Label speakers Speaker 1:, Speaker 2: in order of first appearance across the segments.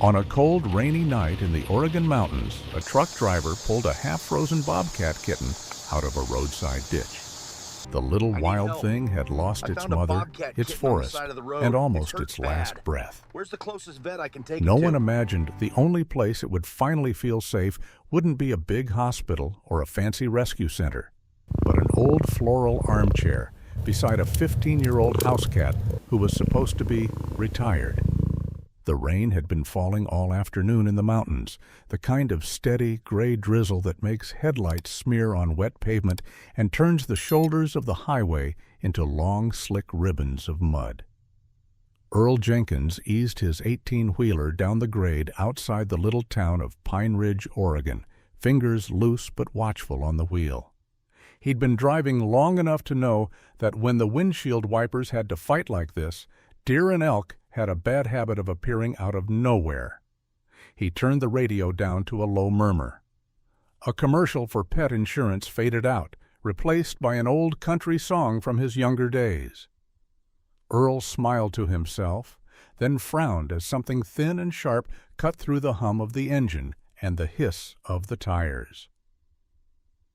Speaker 1: On a cold, rainy night in the Oregon mountains, a truck driver pulled a half-frozen bobcat kitten out of a roadside ditch. The little wild thing had lost its mother, its forest, and almost its last breath.
Speaker 2: Where's the closest vet I can take
Speaker 1: No
Speaker 2: it to?
Speaker 1: one imagined the only place it would finally feel safe wouldn't be a big hospital or a fancy rescue center, but an old floral armchair beside a 15-year-old housecat who was supposed to be retired. The rain had been falling all afternoon in the mountains, the kind of steady, gray drizzle that makes headlights smear on wet pavement and turns the shoulders of the highway into long, slick ribbons of mud. Earl Jenkins eased his 18-wheeler down the grade outside the little town of Pine Ridge, Oregon, fingers loose but watchful on the wheel. He'd been driving long enough to know that when the windshield wipers had to fight like this, deer and elk had a bad habit of appearing out of nowhere. He turned the radio down to a low murmur. A commercial for pet insurance faded out, replaced by an old country song from his younger days. Earl smiled to himself, then frowned as something thin and sharp cut through the hum of the engine and the hiss of the tires.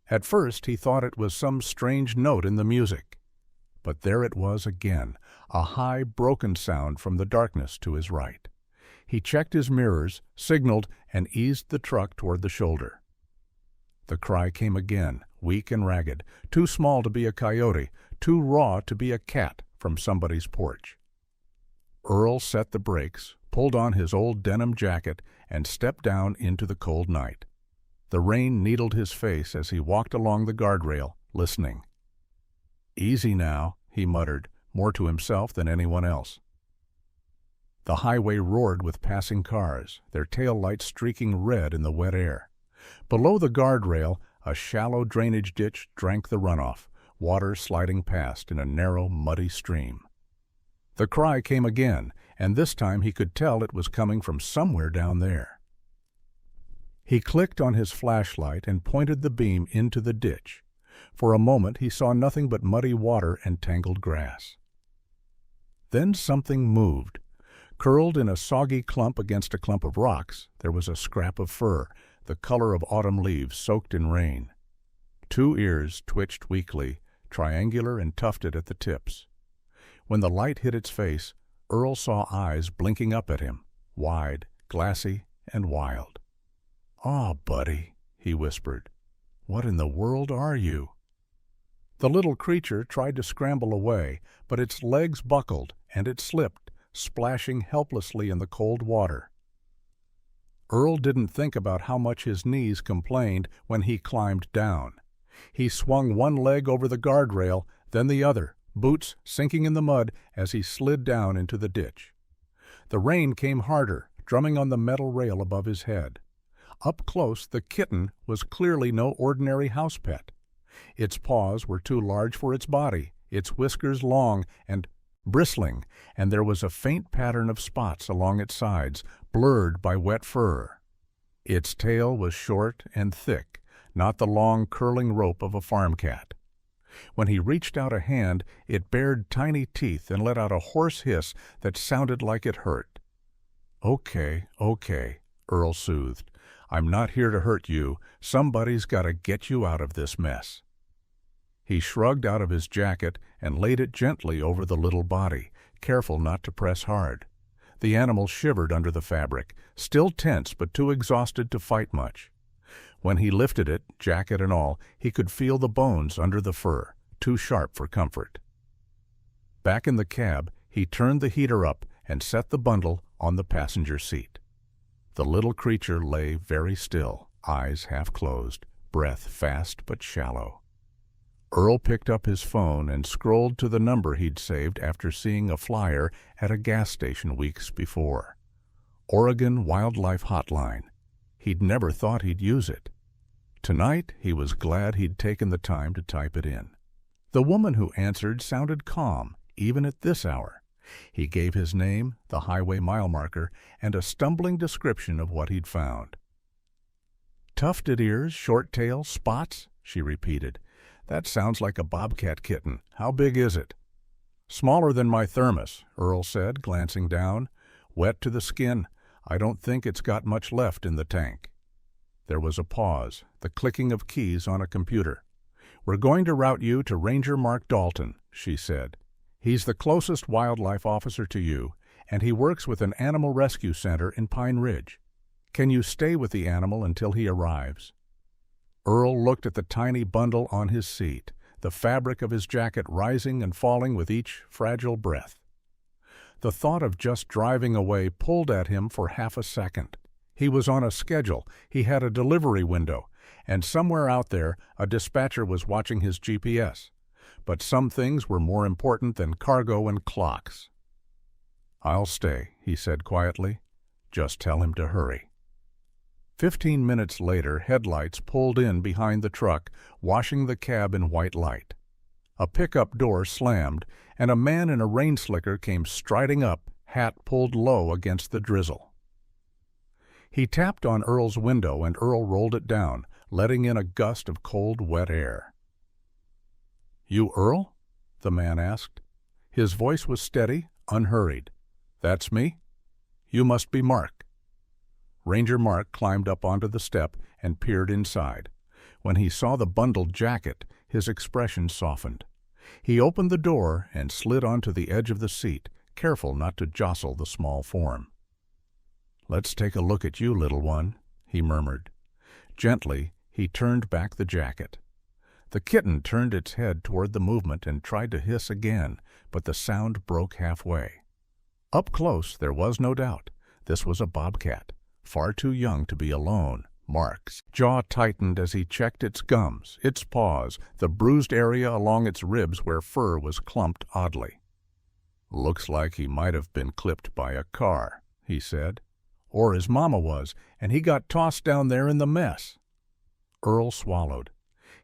Speaker 1: At first he thought it was some strange note in the music. But there it was again, a high, broken sound from the darkness to his right. He checked his mirrors, signaled, and eased the truck toward the shoulder. The cry came again, weak and ragged, too small to be a coyote, too raw to be a cat from somebody's porch. Earl set the brakes, pulled on his old denim jacket, and stepped down into the cold night. The rain needled his face as he walked along the guardrail, listening. "Easy now," he muttered, more to himself than anyone else. The highway roared with passing cars, their tail lights streaking red in the wet air. Below the guardrail, a shallow drainage ditch drank the runoff, water sliding past in a narrow, muddy stream. The cry came again, and this time he could tell it was coming from somewhere down there. He clicked on his flashlight and pointed the beam into the ditch. For a moment he saw nothing but muddy water and tangled grass. Then something moved. Curled in a soggy clump against a clump of rocks, there was a scrap of fur, the color of autumn leaves soaked in rain. Two ears twitched weakly, triangular and tufted at the tips. When the light hit its face, Earl saw eyes blinking up at him, wide, glassy, and wild. "Aw, buddy," he whispered. "What in the world are you?" The little creature tried to scramble away, but its legs buckled, and it slipped, splashing helplessly in the cold water. Earl didn't think about how much his knees complained when he climbed down. He swung one leg over the guardrail, then the other, boots sinking in the mud as he slid down into the ditch. The rain came harder, drumming on the metal rail above his head. Up close, the kitten was clearly no ordinary house pet. Its paws were too large for its body, its whiskers long and bristling, and there was a faint pattern of spots along its sides, blurred by wet fur. Its tail was short and thick, not the long, curling rope of a farm cat. When he reached out a hand, it bared tiny teeth and let out a hoarse hiss that sounded like it hurt. "Okay, Earl soothed. "I'm not here to hurt you. Somebody's got to get you out of this mess." He shrugged out of his jacket and laid it gently over the little body, careful not to press hard. The animal shivered under the fabric, still tense but too exhausted to fight much. When he lifted it, jacket and all, he could feel the bones under the fur, too sharp for comfort. Back in the cab, he turned the heater up and set the bundle on the passenger seat. The little creature lay very still, eyes half closed, breath fast but shallow. Earl picked up his phone and scrolled to the number he'd saved after seeing a flyer at a gas station weeks before. Oregon Wildlife Hotline. He'd never thought he'd use it. Tonight, he was glad he'd taken the time to type it in. The woman who answered sounded calm, even at this hour. He gave his name, the highway mile marker, and a stumbling description of what he'd found. "Tufted ears, short tail, spots," she repeated. "That sounds like a bobcat kitten. How big is it?" "Smaller than my thermos," Earl said, glancing down. "Wet to the skin. I don't think it's got much left in the tank." There was a pause, the clicking of keys on a computer. "We're going to route you to Ranger Mark Dalton," she said. "He's the closest wildlife officer to you, and he works with an animal rescue center in Pine Ridge. Can you stay with the animal until he arrives?" Earl looked at the tiny bundle on his seat, the fabric of his jacket rising and falling with each fragile breath. The thought of just driving away pulled at him for half a second. He was on a schedule, he had a delivery window, and somewhere out there a dispatcher was watching his GPS. But some things were more important than cargo and clocks. "I'll stay," he said quietly. "Just tell him to hurry." 15 minutes later, headlights pulled in behind the truck, washing the cab in white light. A pickup door slammed, and a man in a rain slicker came striding up, hat pulled low against the drizzle. He tapped on Earl's window, and Earl rolled it down, letting in a gust of cold, wet air. "You Earl?" the man asked. His voice was steady, unhurried. "That's me. You must be Mark." Ranger Mark climbed up onto the step and peered inside. When he saw the bundled jacket, his expression softened. He opened the door and slid onto the edge of the seat, careful not to jostle the small form. "Let's take a look at you, little one," he murmured. Gently, he turned back the jacket. The kitten turned its head toward the movement and tried to hiss again, but the sound broke halfway. Up close, there was no doubt. This was a bobcat, far too young to be alone. Mark's jaw tightened as he checked its gums, its paws, the bruised area along its ribs where fur was clumped oddly. "Looks like he might have been clipped by a car," he said. "Or his mama was, and he got tossed down there in the mess." Earl swallowed.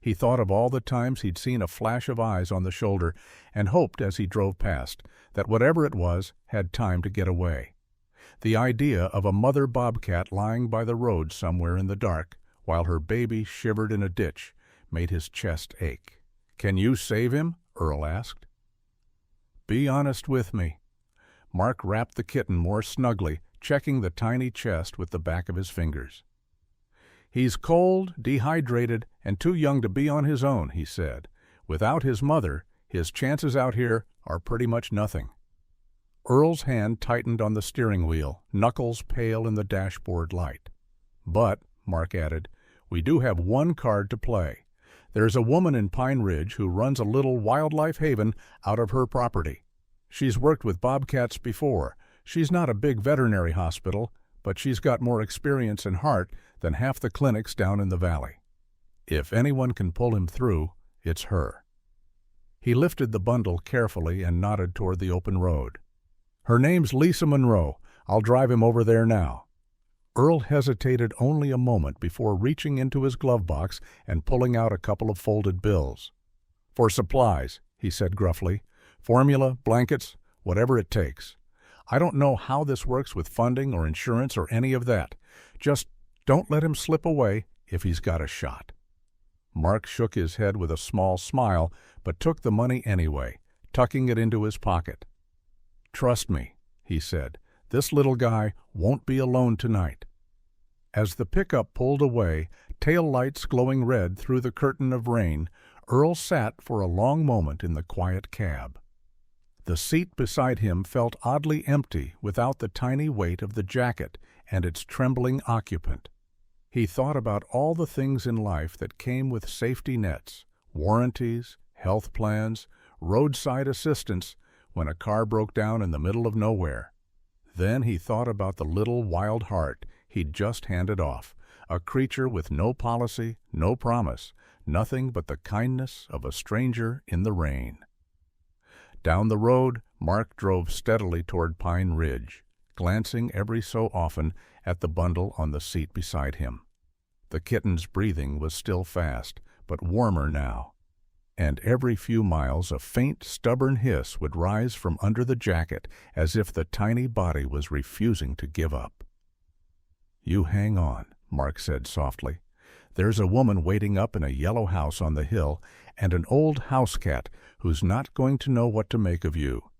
Speaker 1: He thought of all the times he'd seen a flash of eyes on the shoulder and hoped as he drove past that whatever it was had time to get away. The idea of a mother bobcat lying by the road somewhere in the dark while her baby shivered in a ditch made his chest ache. "Can you save him?" Earl asked. "Be honest with me." Mark wrapped the kitten more snugly, checking the tiny chest with the back of his fingers. "He's cold, dehydrated, and too young to be on his own," he said. "Without his mother, his chances out here are pretty much nothing." Earl's hand tightened on the steering wheel, knuckles pale in the dashboard light. "But," Mark added, "we do have one card to play. There's a woman in Pine Ridge who runs a little wildlife haven out of her property. She's worked with bobcats before. She's not a big veterinary hospital, but she's got more experience and heart than half the clinics down in the valley. If anyone can pull him through, it's her." He lifted the bundle carefully and nodded toward the open road. "Her name's Lisa Monroe. I'll drive him over there now." Earl hesitated only a moment before reaching into his glove box and pulling out a couple of folded bills. "For supplies," he said gruffly. "Formula, blankets, whatever it takes. I don't know how this works with funding or insurance or any of that. Just don't let him slip away if he's got a shot." Mark shook his head with a small smile, but took the money anyway, tucking it into his pocket. "Trust me," he said, "this little guy won't be alone tonight." As the pickup pulled away, tail lights glowing red through the curtain of rain, Earl sat for a long moment in the quiet cab. The seat beside him felt oddly empty without the tiny weight of the jacket and its trembling occupant. He thought about all the things in life that came with safety nets, warranties, health plans, roadside assistance when a car broke down in the middle of nowhere. Then he thought about the little wild heart he'd just handed off, a creature with no policy, no promise, nothing but the kindness of a stranger in the rain. Down the road, Mark drove steadily toward Pine Ridge, glancing every so often at the bundle on the seat beside him. The kitten's breathing was still fast, but warmer now, and every few miles a faint, stubborn hiss would rise from under the jacket as if the tiny body was refusing to give up. "You hang on," Mark said softly. "There's a woman waiting up in a yellow house on the hill, and an old housecat who's not going to know what to make of you.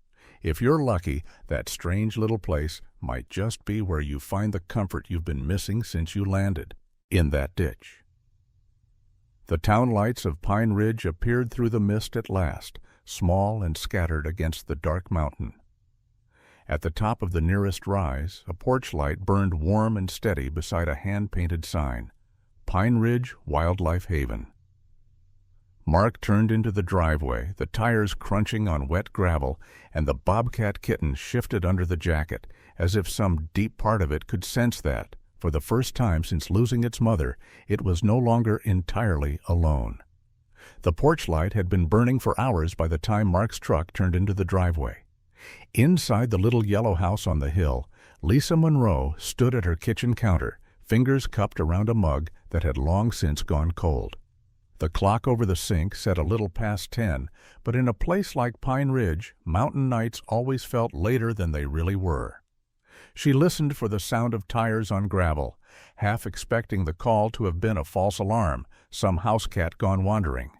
Speaker 1: If you're lucky, that strange little place might just be where you find the comfort you've been missing since you landed, in that ditch. The town lights of Pine Ridge appeared through the mist at last, small and scattered against the dark mountain. At the top of the nearest rise, a porch light burned warm and steady beside a hand-painted sign, Pine Ridge Wildlife Haven. Mark turned into the driveway, the tires crunching on wet gravel, and the Bobcat Kitten shifted under the jacket, as if some deep part of it could sense that, for the first time since losing its mother, it was no longer entirely alone. The porch light had been burning for hours by the time Mark's truck turned into the driveway. Inside the little yellow house on the hill, Lisa Monroe stood at her kitchen counter, fingers cupped around a mug that had long since gone cold. The clock over the sink said a little past 10, but in a place like Pine Ridge, mountain nights always felt later than they really were. She listened for the sound of tires on gravel, half expecting the call to have been a false alarm, some housecat gone wandering.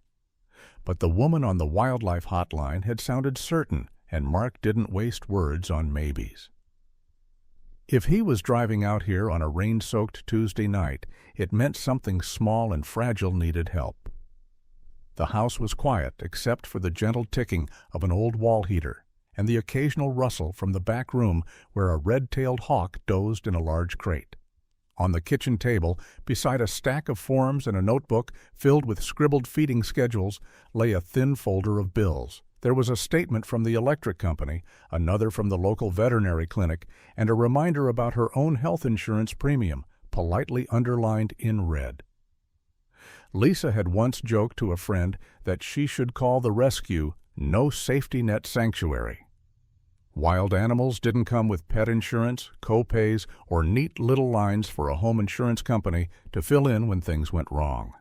Speaker 1: But the woman on the wildlife hotline had sounded certain, and Mark didn't waste words on maybes. If he was driving out here on a rain-soaked Tuesday night, it meant something small and fragile needed help. The house was quiet except for the gentle ticking of an old wall heater and the occasional rustle from the back room where a red-tailed hawk dozed in a large crate. On the kitchen table, beside a stack of forms and a notebook filled with scribbled feeding schedules, lay a thin folder of bills. There was a statement from the electric company, another from the local veterinary clinic, and a reminder about her own health insurance premium, politely underlined in red. Lisa had once joked to a friend that she should call the rescue No Safety Net Sanctuary. Wild animals didn't come with pet insurance, co-pays, or neat little lines for a home insurance company to fill in when things went wrong.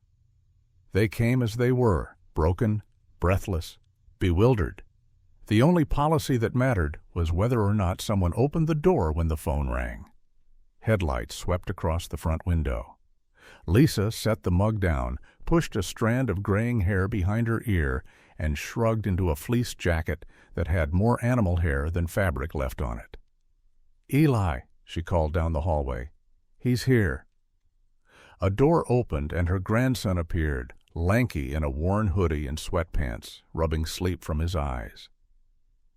Speaker 1: They came as they were, broken, breathless, bewildered. The only policy that mattered was whether or not someone opened the door when the phone rang. Headlights swept across the front window. Lisa set the mug down, pushed a strand of graying hair behind her ear, and shrugged into a fleece jacket that had more animal hair than fabric left on it. "Eli," she called down the hallway. "He's here." A door opened and her grandson appeared, lanky in a worn hoodie and sweatpants, rubbing sleep from his eyes.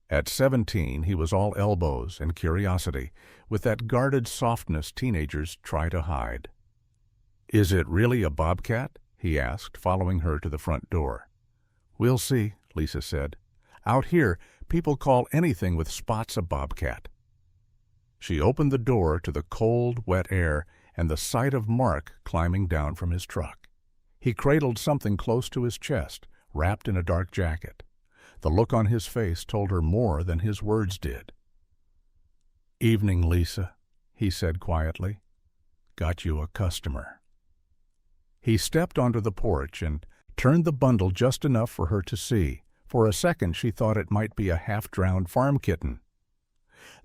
Speaker 1: At 17, he was all elbows and curiosity, with that guarded softness teenagers try to hide. "Is it really a bobcat?" he asked, following her to the front door. "We'll see," Lisa said. "Out here, people call anything with spots a bobcat." She opened the door to the cold, wet air and the sight of Mark climbing down from his truck. He cradled something close to his chest, wrapped in a dark jacket. The look on his face told her more than his words did. "Evening, Lisa," he said quietly. "Got you a customer." He stepped onto the porch and turned the bundle just enough for her to see. For a second she thought it might be a half-drowned farm kitten.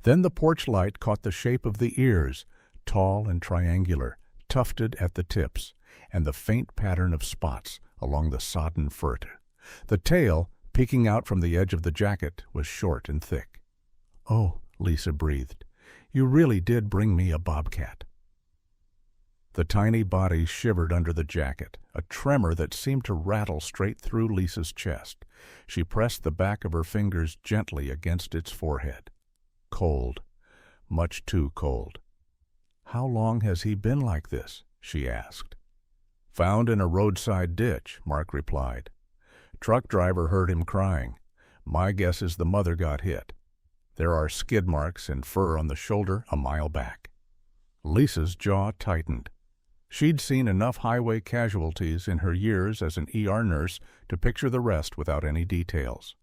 Speaker 1: Then the porch light caught the shape of the ears, tall and triangular, tufted at the tips, and the faint pattern of spots along the sodden fur. The tail, peeking out from the edge of the jacket, was short and thick. "Oh," Lisa breathed, "you really did bring me a bobcat." The tiny body shivered under the jacket, a tremor that seemed to rattle straight through Lisa's chest. She pressed the back of her fingers gently against its forehead. Cold, much too cold. "How long has he been like this?" she asked. "Found in a roadside ditch," Mark replied. "Truck driver heard him crying. My guess is the mother got hit. There are skid marks and fur on the shoulder a mile back." Lisa's jaw tightened. She'd seen enough highway casualties in her years as an ER nurse to picture the rest without any details.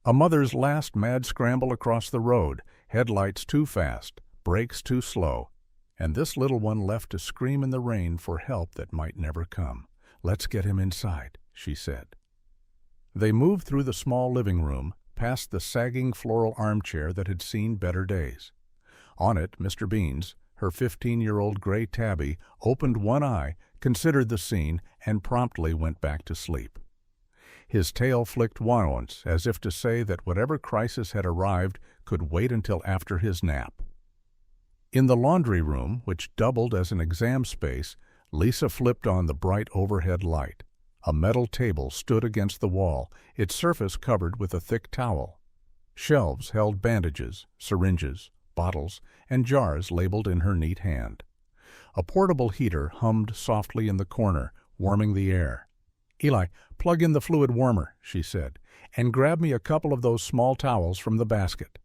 Speaker 1: A mother's last mad scramble across the road, headlights too fast, brakes too slow, and this little one left to scream in the rain for help that might never come. "Let's get him inside," she said. They moved through the small living room, past the sagging floral armchair that had seen better days. On it, Mr. Beans, her 15-year-old gray tabby, opened one eye, considered the scene, and promptly went back to sleep. His tail flicked once, as if to say that whatever crisis had arrived could wait until after his nap. In the laundry room, which doubled as an exam space, Lisa flipped on the bright overhead light. A metal table stood against the wall, its surface covered with a thick towel. Shelves held bandages, syringes, bottles, and jars labeled in her neat hand. A portable heater hummed softly in the corner, warming the air. "Eli, plug in the fluid warmer," she said, "and grab me a couple of those small towels from the basket."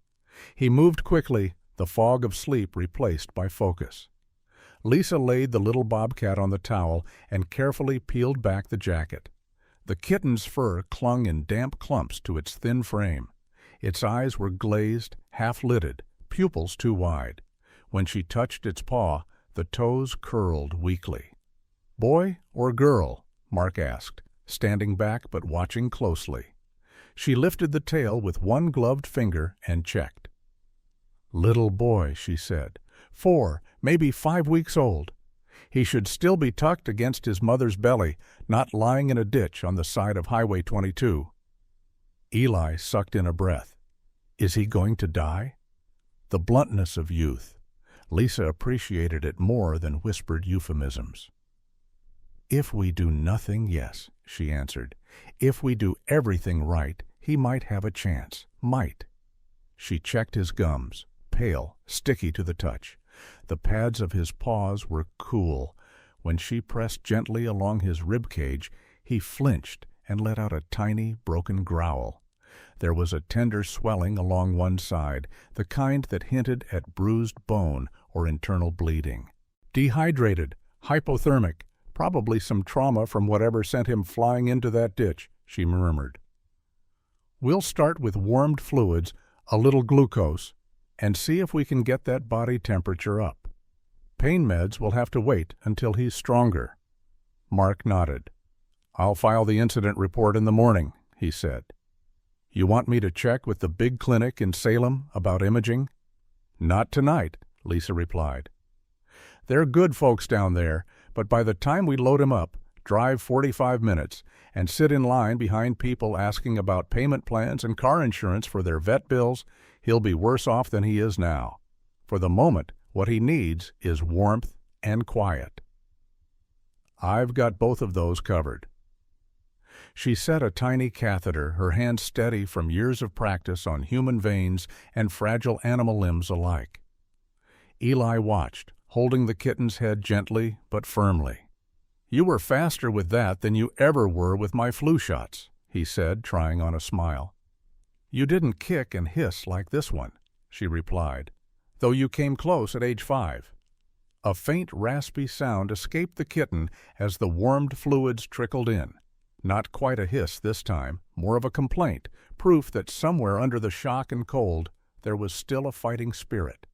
Speaker 1: He moved quickly, the fog of sleep replaced by focus. Lisa laid the little bobcat on the towel and carefully peeled back the jacket. The kitten's fur clung in damp clumps to its thin frame. Its eyes were glazed, half-lidded, pupils too wide. When she touched its paw, the toes curled weakly. "Boy or girl?" Mark asked, standing back but watching closely. She lifted the tail with one gloved finger and checked. "Little boy," she said. 4, maybe 5 weeks old. He should still be tucked against his mother's belly, not lying in a ditch on the side of Highway 22. Eli sucked in a breath. Is he going to die? The bluntness of youth. Lisa appreciated it more than whispered euphemisms. "If we do nothing, yes," she answered. "If we do everything right, he might have a chance. Might." She checked his gums, pale, sticky to the touch. The pads of his paws were cool. When she pressed gently along his rib cage, he flinched and let out a tiny, broken growl. There was a tender swelling along one side, the kind that hinted at bruised bone or internal bleeding. "Dehydrated, hypothermic, probably some trauma from whatever sent him flying into that ditch," she murmured. "We'll start with warmed fluids, a little glucose, and see if we can get that body temperature up. Pain meds will have to wait until he's stronger." Mark nodded. "I'll file the incident report in the morning," he said. "You want me to check with the big clinic in Salem about imaging?" "Not tonight," Lisa replied. "They're good folks down there, but by the time we load him up, drive 45 minutes, and sit in line behind people asking about payment plans and car insurance for their vet bills, he'll be worse off than he is now. For the moment, what he needs is warmth and quiet." "I've got both of those covered." She set a tiny catheter, her hand steady from years of practice on human veins and fragile animal limbs alike. Eli watched, holding the kitten's head gently but firmly. "You were faster with that than you ever were with my flu shots," he said, trying on a smile. "You didn't kick and hiss like this one," she replied, "though you came close at age 5. A faint, raspy sound escaped the kitten as the warmed fluids trickled in. Not quite a hiss this time, more of a complaint, proof that somewhere under the shock and cold there was still a fighting spirit.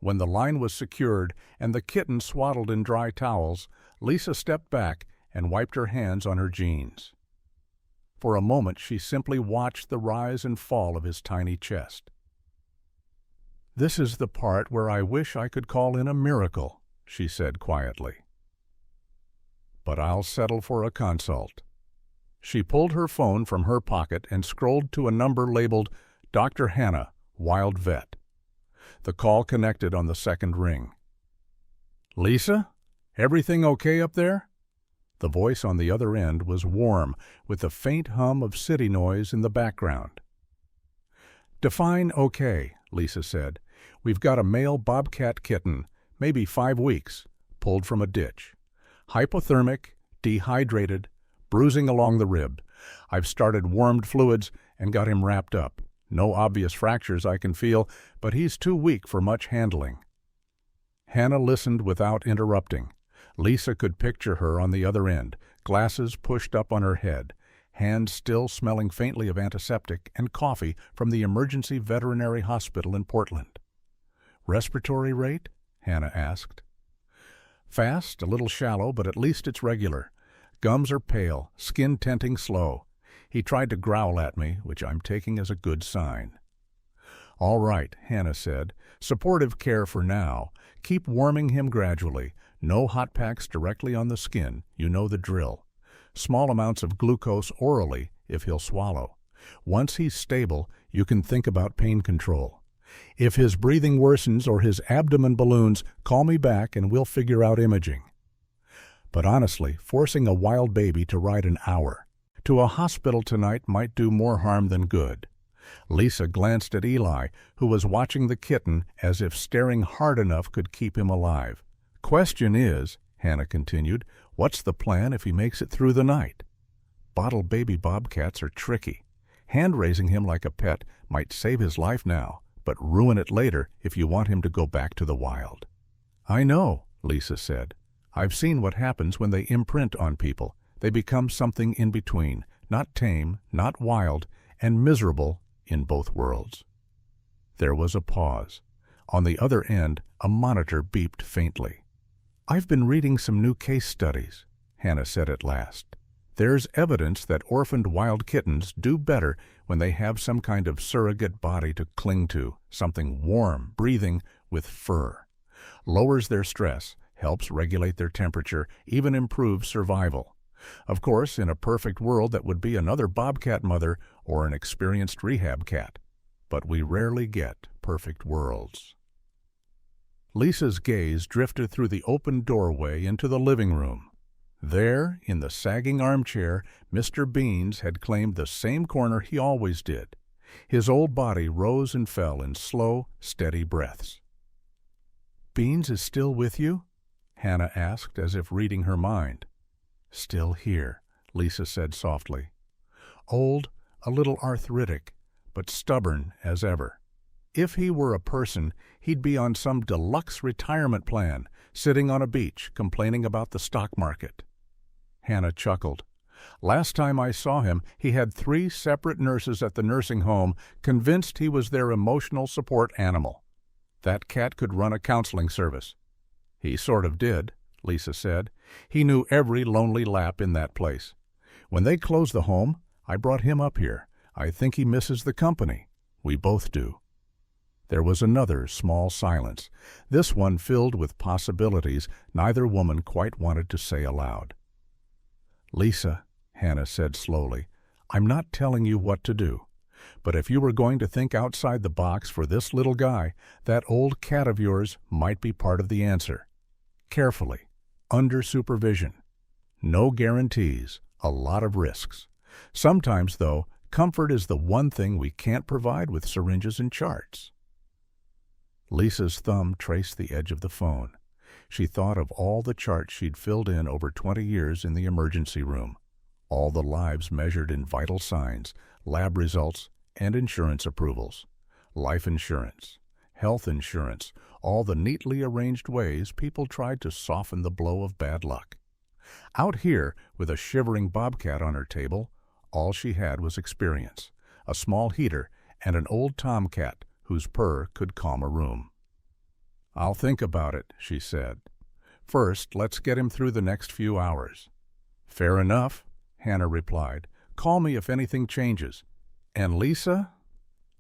Speaker 1: When the line was secured and the kitten swaddled in dry towels, Lisa stepped back and wiped her hands on her jeans. For a moment she simply watched the rise and fall of his tiny chest. "This is the part where I wish I could call in a miracle," she said quietly. "But I'll settle for a consult." She pulled her phone from her pocket and scrolled to a number labeled Dr. Hannah, Wild Vet. The call connected on the second ring. "Lisa? Everything okay up there?" The voice on the other end was warm, with a faint hum of city noise in the background. "Define okay," Lisa said. "We've got a male bobcat kitten, maybe 5 weeks, pulled from a ditch. Hypothermic, dehydrated, bruising along the rib. I've started warmed fluids and got him wrapped up. No obvious fractures I can feel, but he's too weak for much handling." Hannah listened without interrupting. Lisa could picture her on the other end, glasses pushed up on her head, hands still smelling faintly of antiseptic and coffee from the emergency veterinary hospital in Portland. "Respiratory rate?" Hannah asked. "Fast, a little shallow, but at least it's regular. Gums are pale, skin tenting slow. He tried to growl at me, which I'm taking as a good sign." "All right," Hannah said. "Supportive care for now. Keep warming him gradually. No hot packs directly on the skin. You know the drill. small amounts of glucose orally if he'll swallow. Once he's stable, you can think about pain control. If his breathing worsens or his abdomen balloons, call me back and we'll figure out imaging. But honestly, forcing a wild baby to ride an hour to a hospital tonight might do more harm than good. Lisa glanced at Eli, who was watching the kitten as if staring hard enough could keep him alive. Question is, Hannah continued, what's the plan if he makes it through the night? Bottle baby bobcats are tricky. Hand-raising him like a pet might save his life now, but ruin it later if you want him to go back to the wild. I know, Lisa said. I've seen what happens when they imprint on people. They become something in between, not tame, not wild, and miserable in both worlds. There was a pause. On the other end, a monitor beeped faintly. I've been reading some new case studies, Hannah said at last. There's evidence that orphaned wild kittens do better when they have some kind of surrogate body to cling to, something warm, breathing, with fur. Lowers their stress, helps regulate their temperature, even improves survival. Of course, in a perfect world that would be another bobcat mother or an experienced rehab cat. But we rarely get perfect worlds. Lisa's gaze drifted through the open doorway into the living room. There, in the sagging armchair, Mr. Beans had claimed the same corner he always did. His old body rose and fell in slow, steady breaths. "Beans is still with you?" Hannah asked, as if reading her mind. "Still here," Lisa said softly. "Old, a little arthritic, but stubborn as ever. If he were a person, he'd be on some deluxe retirement plan, sitting on a beach, complaining about the stock market." Hannah chuckled. "Last time I saw him, he had 3 separate nurses at the nursing home, convinced he was their emotional support animal. That cat could run a counseling service." "He sort of did," Lisa said. "He knew every lonely lap in that place. When they closed the home, I brought him up here. I think he misses the company. We both do." There was another small silence, this one filled with possibilities neither woman quite wanted to say aloud. "Lisa," Hannah said slowly, "I'm not telling you what to do. But if you were going to think outside the box for this little guy, that old cat of yours might be part of the answer. Carefully, under supervision. No guarantees, a lot of risks. Sometimes, though, comfort is the one thing we can't provide with syringes and charts." Lisa's thumb traced the edge of the phone. She thought of all the charts she'd filled in over 20 years in the emergency room, all the lives measured in vital signs, lab results, and insurance approvals. Life insurance, health insurance, all the neatly arranged ways people tried to soften the blow of bad luck. Out here, with a shivering bobcat on her table, all she had was experience, a small heater, and an old tomcat whose purr could calm a room. "I'll think about it," she said. "First, let's get him through the next few hours." "Fair enough," Hannah replied. "Call me if anything changes. And Lisa,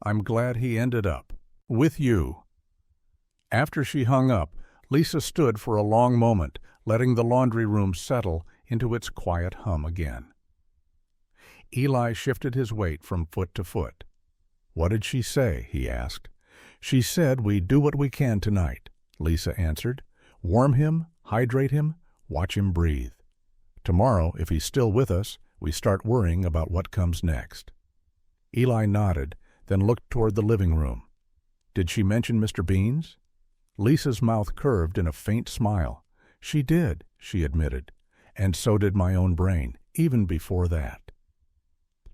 Speaker 1: I'm glad he ended up with you." After she hung up, Lisa stood for a long moment, letting the laundry room settle into its quiet hum again. Eli shifted his weight from foot to foot. "What did she say?" he asked. "She said we do what we can tonight," Lisa answered. "Warm him, hydrate him, watch him breathe. Tomorrow, if he's still with us, we start worrying about what comes next." Eli nodded, then looked toward the living room. "Did she mention Mr. Beans?" Lisa's mouth curved in a faint smile. "She did," she admitted, "and so did my own brain, even before that."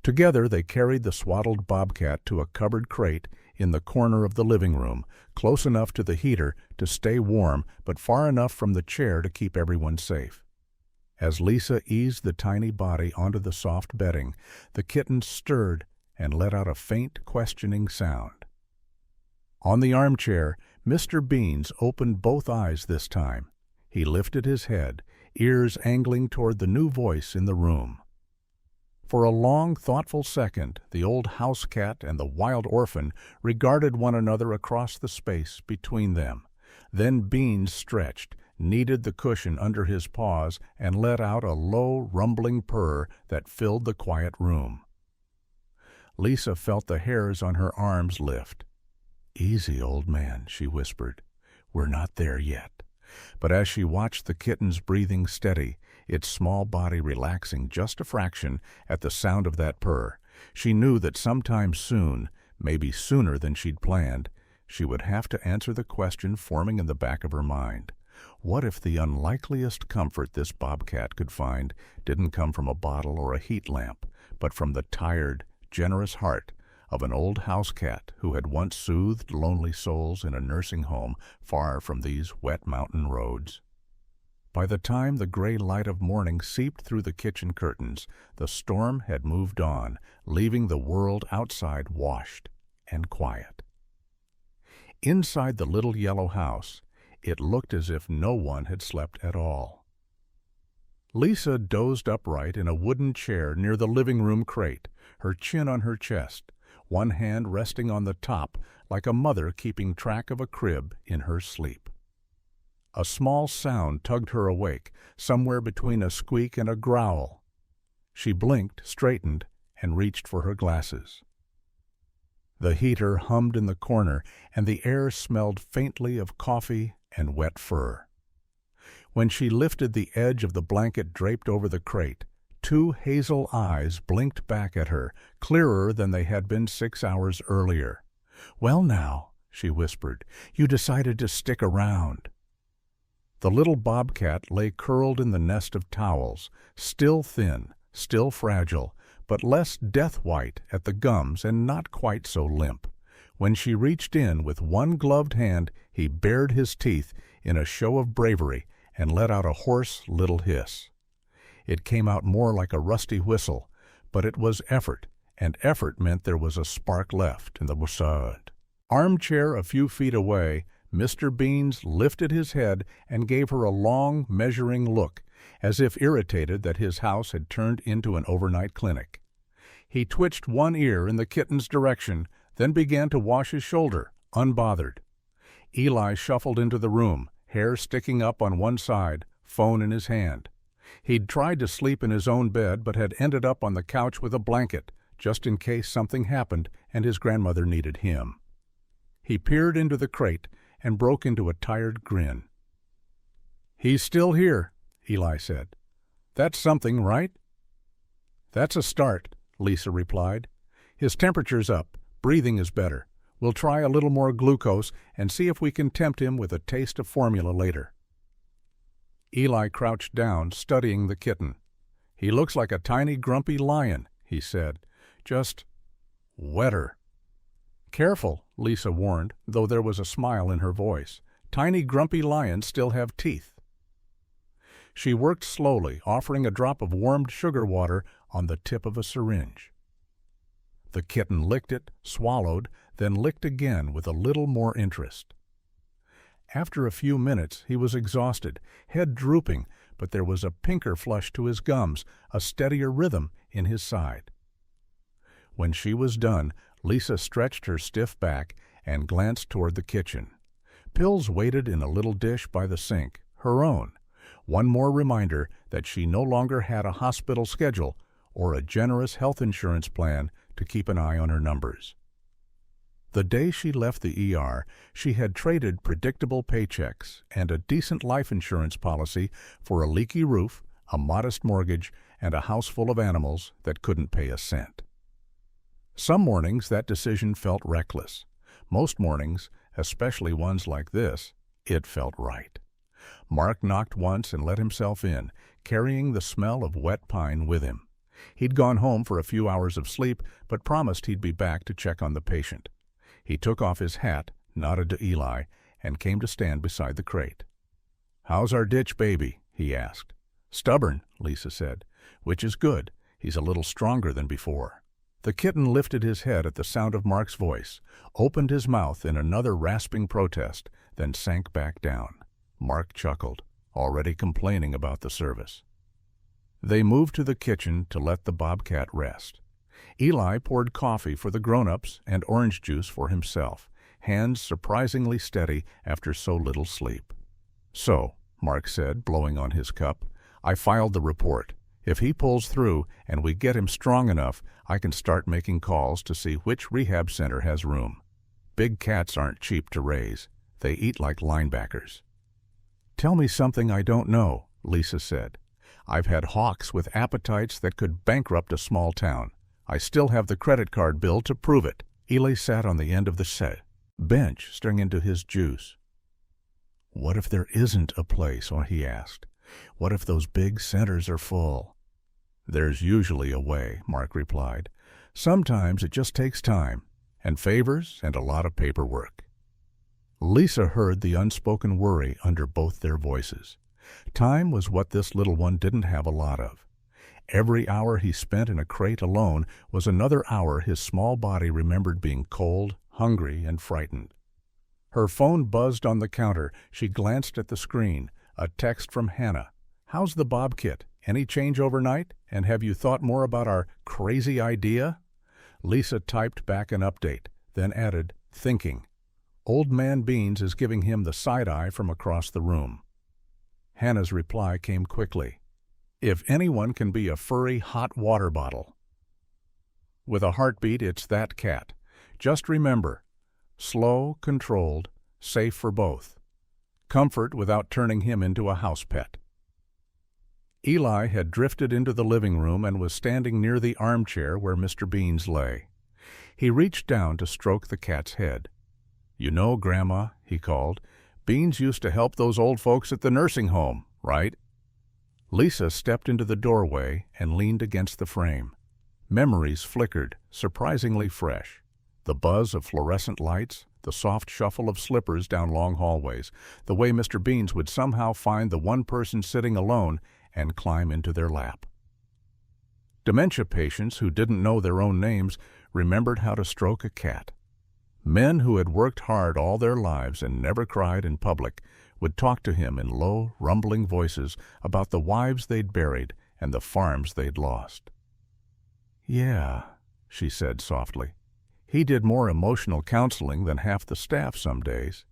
Speaker 1: Together they carried the swaddled bobcat to a cupboard crate in the corner of the living room, close enough to the heater to stay warm, but far enough from the chair to keep everyone safe. As Lisa eased the tiny body onto the soft bedding, the kitten stirred and let out a faint, questioning sound. On the armchair, Mr. Beans opened both eyes this time. He lifted his head, ears angling toward the new voice in the room. For a long, thoughtful second, the old housecat and the wild orphan regarded one another across the space between them. Then Beans stretched, kneaded the cushion under his paws, and let out a low, rumbling purr that filled the quiet room. Lisa felt the hairs on her arms lift. "Easy, old man," she whispered. "We're not there yet." But as she watched the kitten's breathing steady, its small body relaxing just a fraction at the sound of that purr, she knew that sometime soon, maybe sooner than she'd planned, she would have to answer the question forming in the back of her mind. What if the unlikeliest comfort this bobcat could find didn't come from a bottle or a heat lamp, but from the tired, generous heart of an old housecat who had once soothed lonely souls in a nursing home far from these wet mountain roads? By the time the gray light of morning seeped through the kitchen curtains, the storm had moved on, leaving the world outside washed and quiet. Inside the little yellow house, it looked as if no one had slept at all. Lisa dozed upright in a wooden chair near the living room crate, her chin on her chest, one hand resting on the top like a mother keeping track of a crib in her sleep. A small sound tugged her awake, somewhere between a squeak and a growl. She blinked, straightened, and reached for her glasses. The heater hummed in the corner, and the air smelled faintly of coffee and wet fur. When she lifted the edge of the blanket draped over the crate, two hazel eyes blinked back at her, clearer than they had been 6 hours earlier. "Well now," she whispered, "you decided to stick around." The little bobcat lay curled in the nest of towels, still thin, still fragile, but less death-white at the gums and not quite so limp. When she reached in with one gloved hand, he bared his teeth in a show of bravery and let out a hoarse little hiss. It came out more like a rusty whistle, but it was effort, and effort meant there was a spark left in the boussard. Armchair a few feet away, Mr. Beans lifted his head and gave her a long, measuring look, as if irritated that his house had turned into an overnight clinic. He twitched one ear in the kitten's direction, then began to wash his shoulder, unbothered. Eli shuffled into the room, hair sticking up on one side, phone in his hand. He'd tried to sleep in his own bed, but had ended up on the couch with a blanket, just in case something happened and his grandmother needed him. He peered into the crate and broke into a tired grin. "He's still here," Eli said. "That's something, right?" "That's a start," Lisa replied. "His temperature's up, breathing is better. We'll try a little more glucose and see if we can tempt him with a taste of formula later." Eli crouched down, studying the kitten. "He looks like a tiny grumpy lion," he said. "Just wetter." "Careful," Lisa warned, though there was a smile in her voice. "Tiny grumpy lions still have teeth." She worked slowly, offering a drop of warmed sugar water on the tip of a syringe. The kitten licked it, swallowed, then licked again with a little more interest. After a few minutes he was exhausted, head drooping, but there was a pinker flush to his gums, a steadier rhythm in his side. When she was done, Lisa stretched her stiff back and glanced toward the kitchen. Pills waited in a little dish by the sink, her own. One more reminder that she no longer had a hospital schedule or a generous health insurance plan to keep an eye on her numbers. The day she left the ER, she had traded predictable paychecks and a decent life insurance policy for a leaky roof, a modest mortgage, and a house full of animals that couldn't pay a cent. Some mornings that decision felt reckless. Most mornings, especially ones like this, it felt right. Mark knocked once and let himself in, carrying the smell of wet pine with him. He'd gone home for a few hours of sleep, but promised he'd be back to check on the patient. He took off his hat, nodded to Eli, and came to stand beside the crate. "How's our ditch baby?" he asked. "Stubborn," Lisa said, "which is good. He's a little stronger than before." The kitten lifted his head at the sound of Mark's voice, opened his mouth in another rasping protest, then sank back down. Mark chuckled, already complaining about the service. They moved to the kitchen to let the bobcat rest. Eli poured coffee for the grown-ups and orange juice for himself, hands surprisingly steady after so little sleep. "So," Mark said, blowing on his cup. "I filed the report. If he pulls through and we get him strong enough, I can start making calls to see which rehab center has room. Big cats aren't cheap to raise. They eat like linebackers." "Tell me something I don't know," Lisa said. "I've had hawks with appetites that could bankrupt a small town. I still have the credit card bill to prove it." Eli sat on the end of the bench, stirring into his juice. "What if there isn't a place?" he asked. "What if those big centers are full?" "There's usually a way," Mark replied. "Sometimes it just takes time, and favors, and a lot of paperwork." Lisa heard the unspoken worry under both their voices. Time was what this little one didn't have a lot of. Every hour he spent in a crate alone was another hour his small body remembered being cold, hungry, and frightened. Her phone buzzed on the counter. She glanced at the screen. A text from Hannah. "How's the Bobcat? Any change overnight? And have you thought more about our crazy idea?" Lisa typed back an update, then added, "Thinking. Old Man Beans is giving him the side eye from across the room." Hannah's reply came quickly. "If anyone can be a furry hot water bottle with a heartbeat, it's that cat. Just remember, slow, controlled, safe for both. Comfort without turning him into a house pet." Eli had drifted into the living room and was standing near the armchair where Mr. Beans lay. He reached down to stroke the cat's head. "You know, Grandma," he called, "Beans used to help those old folks at the nursing home, right?" Lisa stepped into the doorway and leaned against the frame. Memories flickered, surprisingly fresh. The buzz of fluorescent lights, the soft shuffle of slippers down long hallways, the way Mr. Beans would somehow find the one person sitting alone and climb into their lap. Dementia patients who didn't know their own names remembered how to stroke a cat. Men who had worked hard all their lives and never cried in public would talk to him in low, rumbling voices about the wives they'd buried and the farms they'd lost. "Yeah," she said softly. "He did more emotional counseling than half the staff some days.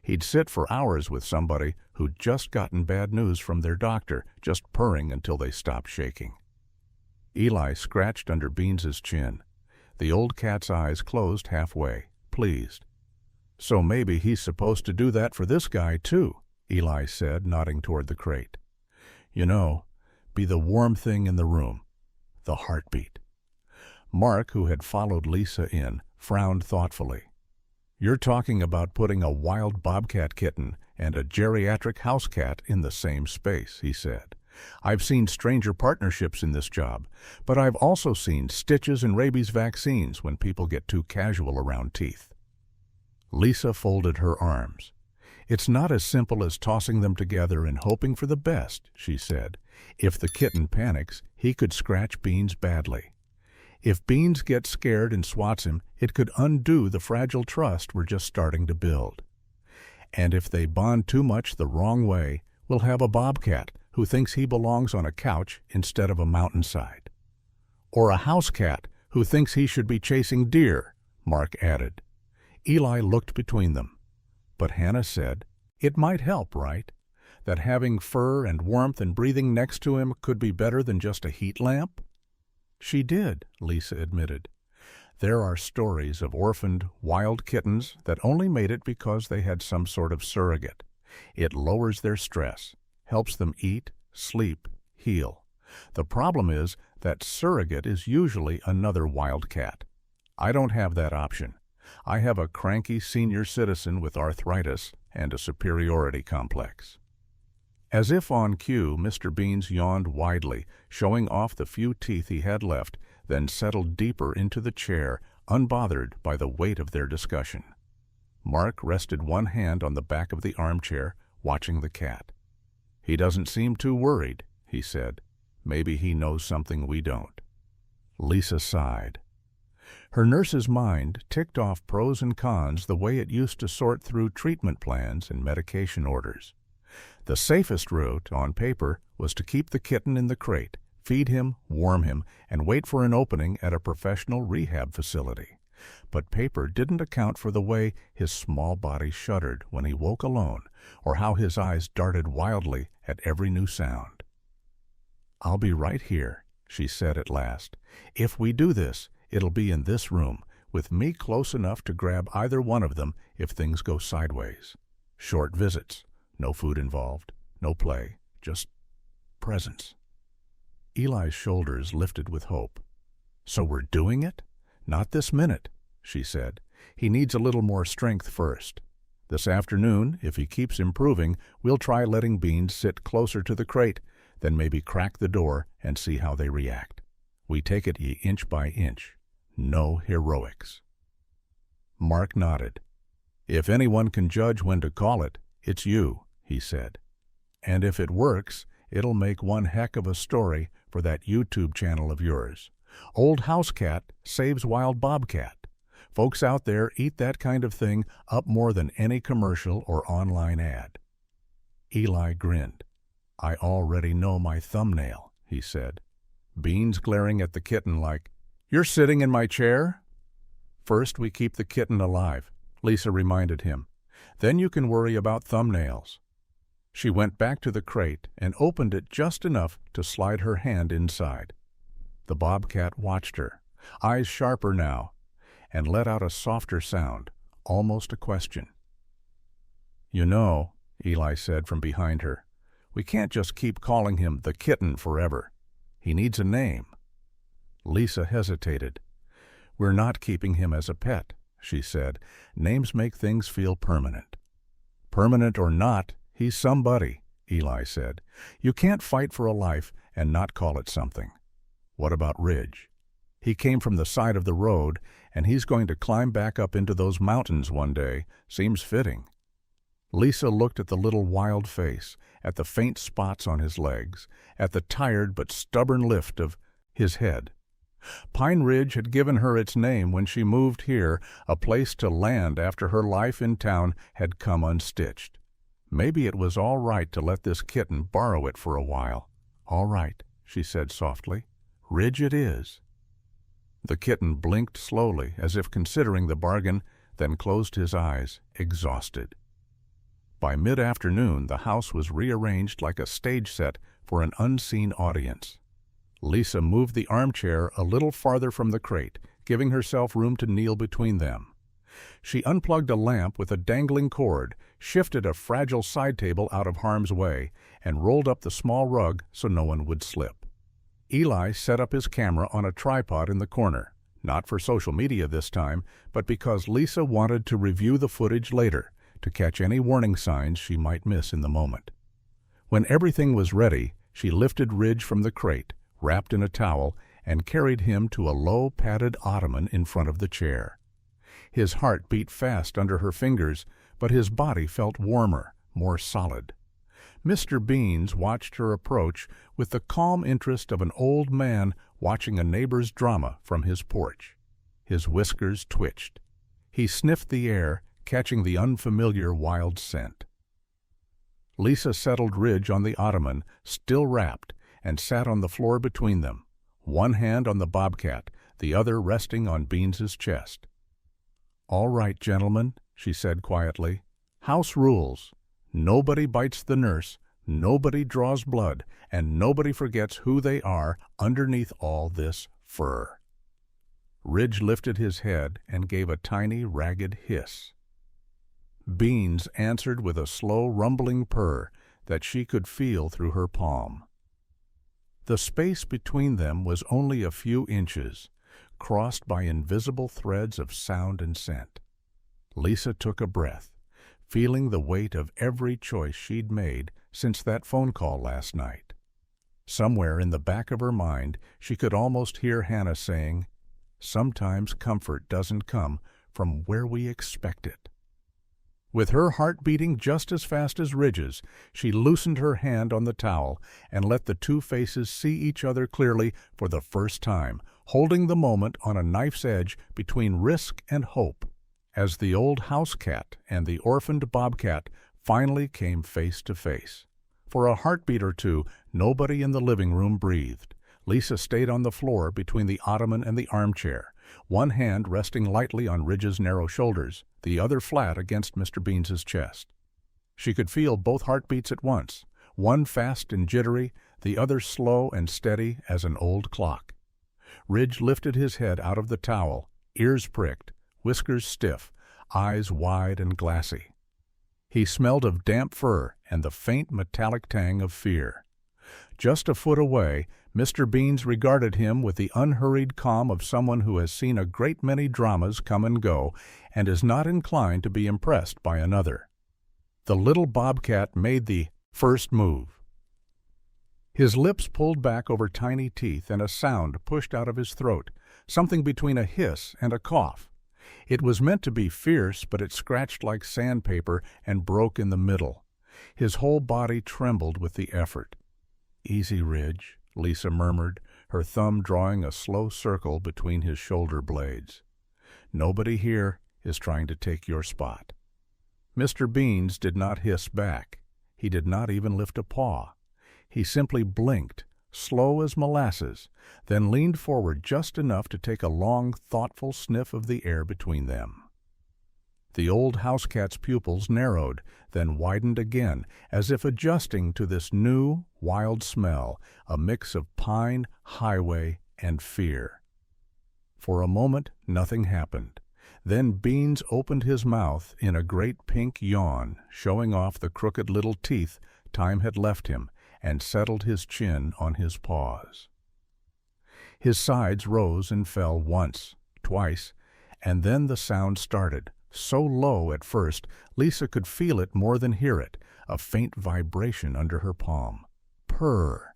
Speaker 1: He'd sit for hours with somebody who'd just gotten bad news from their doctor, just purring until they stopped shaking." Eli scratched under Beans's chin. The old cat's eyes closed halfway, pleased. "So maybe he's supposed to do that for this guy, too," Eli said, nodding toward the crate. "You know, be the warm thing in the room, the heartbeat." Mark, who had followed Lisa in, frowned thoughtfully. "You're talking about putting a wild bobcat kitten and a geriatric housecat in the same space," he said. "I've seen stranger partnerships in this job, but I've also seen stitches and rabies vaccines when people get too casual around teeth." Lisa folded her arms. "It's not as simple as tossing them together and hoping for the best," she said. "If the kitten panics, he could scratch Beans badly. If Beans gets scared and swats him, it could undo the fragile trust we're just starting to build. And if they bond too much the wrong way, we'll have a bobcat who thinks he belongs on a couch instead of a mountainside. Or a housecat who thinks he should be chasing deer," Mark added. Eli looked between them. But Hannah said, "It might help, right? That having fur and warmth and breathing next to him could be better than just a heat lamp?" "She did," Lisa admitted. "There are stories of orphaned, wild kittens that only made it because they had some sort of surrogate. It lowers their stress, helps them eat, sleep, heal. The problem is that surrogate is usually another wild cat. I don't have that option. I have a cranky senior citizen with arthritis and a superiority complex." As if on cue, Mr. Beans yawned widely, showing off the few teeth he had left, then settled deeper into the chair, unbothered by the weight of their discussion. Mark rested one hand on the back of the armchair, watching the cat. "He doesn't seem too worried," he said. "Maybe he knows something we don't." Lisa sighed. Her nurse's mind ticked off pros and cons the way it used to sort through treatment plans and medication orders. The safest route, on paper, was to keep the kitten in the crate, feed him, warm him, and wait for an opening at a professional rehab facility. But paper didn't account for the way his small body shuddered when he woke alone, or how his eyes darted wildly at every new sound. "I'll be right here," she said at last. "If we do this, it'll be in this room, with me close enough to grab either one of them if things go sideways. Short visits, no food involved, no play, just presence." Eli's shoulders lifted with hope. "So we're doing it?" "Not this minute," she said. "He needs a little more strength first. This afternoon, if he keeps improving, we'll try letting Beans sit closer to the crate, then maybe crack the door and see how they react. We take it inch by inch. No heroics." Mark nodded. "If anyone can judge when to call it, it's you," he said. "And if it works, it'll make one heck of a story for that YouTube channel of yours. Old Housecat saves wild bobcat. Folks out there eat that kind of thing up more than any commercial or online ad." Eli grinned. "I already know my thumbnail," he said. Beans glaring at the kitten like, "You're sitting in my chair?" "First we keep the kitten alive," Lisa reminded him. "Then you can worry about thumbnails." She went back to the crate and opened it just enough to slide her hand inside. The bobcat watched her, eyes sharper now, and let out a softer sound, almost a question. "You know," Eli said from behind her, "we can't just keep calling him the kitten forever. He needs a name." Lisa hesitated. "We're not keeping him as a pet," she said. "Names make things feel permanent." "Permanent or not, he's somebody," Eli said. "You can't fight for a life and not call it something. What about Ridge? He came from the side of the road, and he's going to climb back up into those mountains one day. Seems fitting." Lisa looked at the little wild face, at the faint spots on his legs, at the tired but stubborn lift of his head. Pine Ridge had given her its name when she moved here, a place to land after her life in town had come unstitched. Maybe it was all right to let this kitten borrow it for a while. "All right," she said softly. "Ridge it is." The kitten blinked slowly, as if considering the bargain, then closed his eyes, exhausted. By mid-afternoon, the house was rearranged like a stage set for an unseen audience. Lisa moved the armchair a little farther from the crate, giving herself room to kneel between them. She unplugged a lamp with a dangling cord, shifted a fragile side table out of harm's way, and rolled up the small rug so no one would slip. Eli set up his camera on a tripod in the corner, not for social media this time, but because Lisa wanted to review the footage later, to catch any warning signs she might miss in the moment. When everything was ready, she lifted Ridge from the crate, wrapped in a towel, and carried him to a low padded ottoman in front of the chair. His heart beat fast under her fingers, but his body felt warmer, more solid. Mr. Beans watched her approach with the calm interest of an old man watching a neighbor's drama from his porch. His whiskers twitched. He sniffed the air, catching the unfamiliar wild scent. Lisa settled Ridge on the ottoman, still wrapped, and sat on the floor between them, one hand on the bobcat, the other resting on Beans's chest. "All right, gentlemen," she said quietly. "House rules. Nobody bites the nurse, nobody draws blood, and nobody forgets who they are underneath all this fur." Ridge lifted his head and gave a tiny, ragged hiss. Beans answered with a slow, rumbling purr that she could feel through her palm. The space between them was only a few inches, crossed by invisible threads of sound and scent. Lisa took a breath, feeling the weight of every choice she'd made since that phone call last night. Somewhere in the back of her mind, she could almost hear Hannah saying, "Sometimes comfort doesn't come from where we expect it." With her heart beating just as fast as Ridge's, she loosened her hand on the towel and let the two faces see each other clearly for the first time, holding the moment on a knife's edge between risk and hope, as the old Housecat and the orphaned bobcat finally came face to face. For a heartbeat or two, nobody in the living room breathed. Lisa stayed on the floor between the ottoman and the armchair, one hand resting lightly on Ridge's narrow shoulders, the other flat against Mr. Beans's chest. She could feel both heartbeats at once, one fast and jittery, the other slow and steady as an old clock. Ridge lifted his head out of the towel, ears pricked, whiskers stiff, eyes wide and glassy. He smelled of damp fur and the faint metallic tang of fear. Just a foot away, Mr. Beans regarded him with the unhurried calm of someone who has seen a great many dramas come and go and is not inclined to be impressed by another. The little bobcat made the first move. His lips pulled back over tiny teeth and a sound pushed out of his throat, something between a hiss and a cough. It was meant to be fierce, but it scratched like sandpaper and broke in the middle. His whole body trembled with the effort. "Easy, Ridge," Lisa murmured, her thumb drawing a slow circle between his shoulder blades. "Nobody here is trying to take your spot." Mr. Beans did not hiss back. He did not even lift a paw. He simply blinked, slow as molasses, then leaned forward just enough to take a long, thoughtful sniff of the air between them. The old housecat's pupils narrowed, then widened again, as if adjusting to this new, wild smell, a mix of pine, highway, and fear. For a moment, nothing happened. Then Beans opened his mouth in a great pink yawn, showing off the crooked little teeth time had left him, and settled his chin on his paws. His sides rose and fell once, twice, and then the sound started, so low at first Lisa could feel it more than hear it, a faint vibration under her palm. Purr.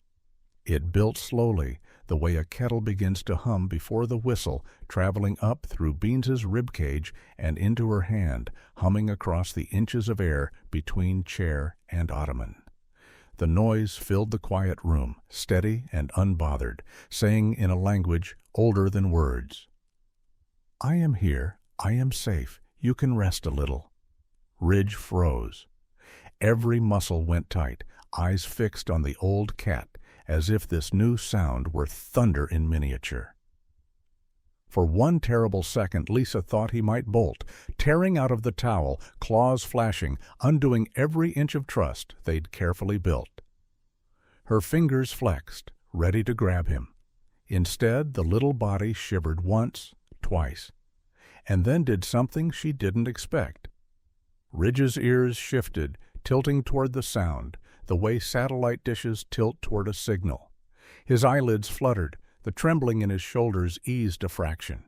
Speaker 1: It built slowly, the way a kettle begins to hum before the whistle, traveling up through Beans's ribcage and into her hand, humming across the inches of air between chair and ottoman. The noise filled the quiet room, steady and unbothered, saying in a language older than words, "I am here, I am safe, you can rest a little." Ridge froze. Every muscle went tight, eyes fixed on the old cat, as if this new sound were thunder in miniature. For one terrible second Lisa thought he might bolt, tearing out of the towel, claws flashing, undoing every inch of trust they'd carefully built. Her fingers flexed, ready to grab him. Instead, the little body shivered once, twice, and then did something she didn't expect. Ridge's ears shifted, tilting toward the sound, the way satellite dishes tilt toward a signal. His eyelids fluttered, the trembling in his shoulders eased a fraction.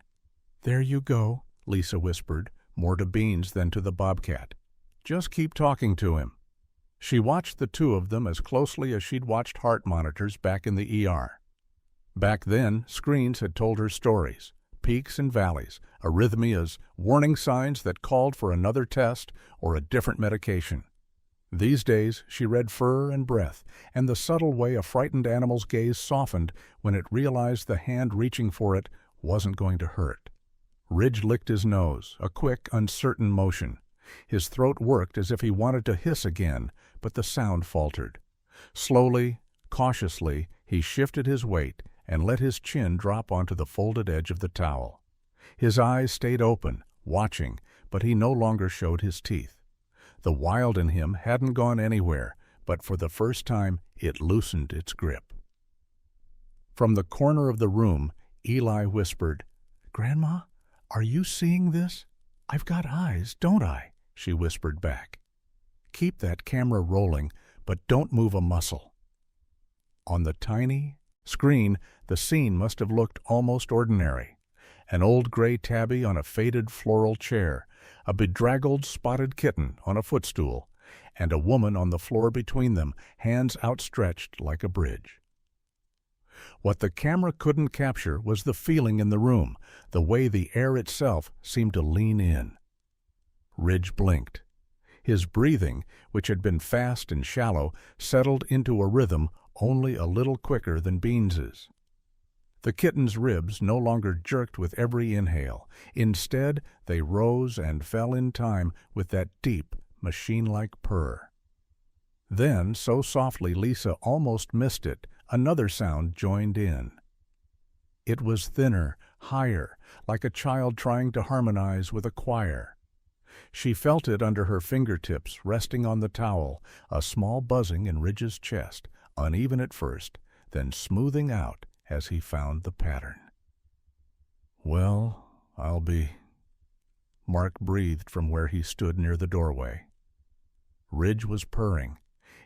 Speaker 1: "There you go," Lisa whispered, more to Beans than to the bobcat. "Just keep talking to him." She watched the two of them as closely as she'd watched heart monitors back in the ER. Back then, screens had told her stories, peaks and valleys, arrhythmias, warning signs that called for another test or a different medication. These days, she read fur and breath, and the subtle way a frightened animal's gaze softened when it realized the hand reaching for it wasn't going to hurt. Ridge licked his nose, a quick, uncertain motion. His throat worked as if he wanted to hiss again, but the sound faltered. Slowly, cautiously, he shifted his weight and let his chin drop onto the folded edge of the towel. His eyes stayed open, watching, but he no longer showed his teeth. The wild in him hadn't gone anywhere, but for the first time it loosened its grip. From the corner of the room, Eli whispered, "Grandma, are you seeing this? I've got eyes, don't I?" she whispered back. "Keep that camera rolling, but don't move a muscle." On the tiny screen, the scene must have looked almost ordinary. An old gray tabby on a faded floral chair, a bedraggled spotted kitten on a footstool, and a woman on the floor between them, hands outstretched like a bridge. What the camera couldn't capture was the feeling in the room, the way the air itself seemed to lean in. Ridge blinked. His breathing, which had been fast and shallow, settled into a rhythm only a little quicker than Beans's. The kitten's ribs no longer jerked with every inhale. Instead, they rose and fell in time with that deep, machine-like purr. Then, so softly Lisa almost missed it, another sound joined in. It was thinner, higher, like a child trying to harmonize with a choir. She felt it under her fingertips, resting on the towel, a small buzzing in Ridge's chest, uneven at first, then smoothing out as he found the pattern. "Well, I'll be—" Mark breathed from where he stood near the doorway. Ridge was purring.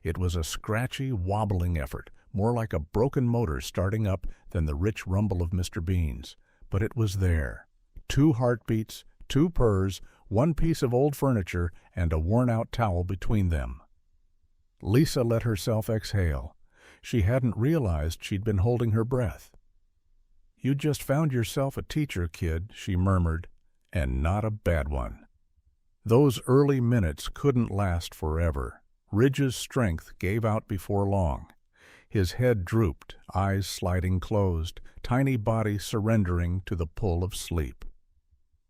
Speaker 1: It was a scratchy, wobbling effort, more like a broken motor starting up than the rich rumble of Mr. Bean's. But it was there. 2 heartbeats, 2 purrs, 1 piece of old furniture, and a worn-out towel between them. Lisa let herself exhale. She hadn't realized she'd been holding her breath. "You just found yourself a teacher, kid," she murmured, "and not a bad one." Those early minutes couldn't last forever. Ridge's strength gave out before long. His head drooped, eyes sliding closed, tiny body surrendering to the pull of sleep.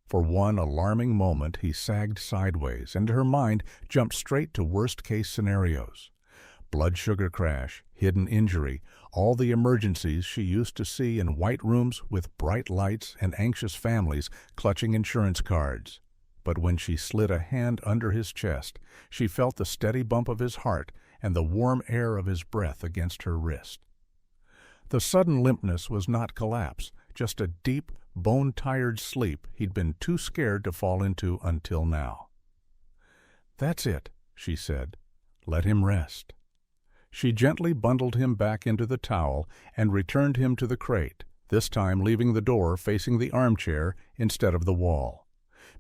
Speaker 1: For one alarming moment he sagged sideways, and her mind jumped straight to worst-case scenarios. Blood sugar crash, hidden injury, all the emergencies she used to see in white rooms with bright lights and anxious families clutching insurance cards. But when she slid a hand under his chest, she felt the steady bump of his heart and the warm air of his breath against her wrist. The sudden limpness was not collapse, just a deep, bone-tired sleep he'd been too scared to fall into until now. "That's it," she said. "Let him rest." She gently bundled him back into the towel and returned him to the crate, this time leaving the door facing the armchair instead of the wall.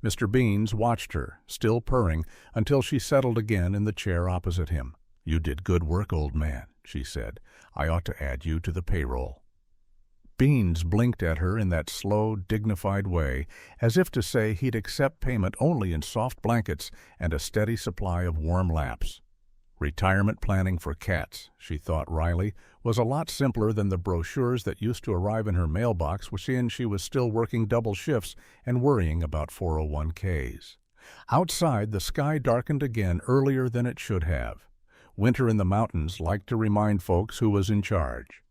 Speaker 1: Mr. Beans watched her, still purring, until she settled again in the chair opposite him. "You did good work, old man," she said. "I ought to add you to the payroll." Beans blinked at her in that slow, dignified way, as if to say he'd accept payment only in soft blankets and a steady supply of warm laps. Retirement planning for cats, she thought wryly, was a lot simpler than the brochures that used to arrive in her mailbox wherein she was still working double shifts and worrying about 401ks. Outside, the sky darkened again earlier than it should have. Winter in the mountains liked to remind folks who was in charge.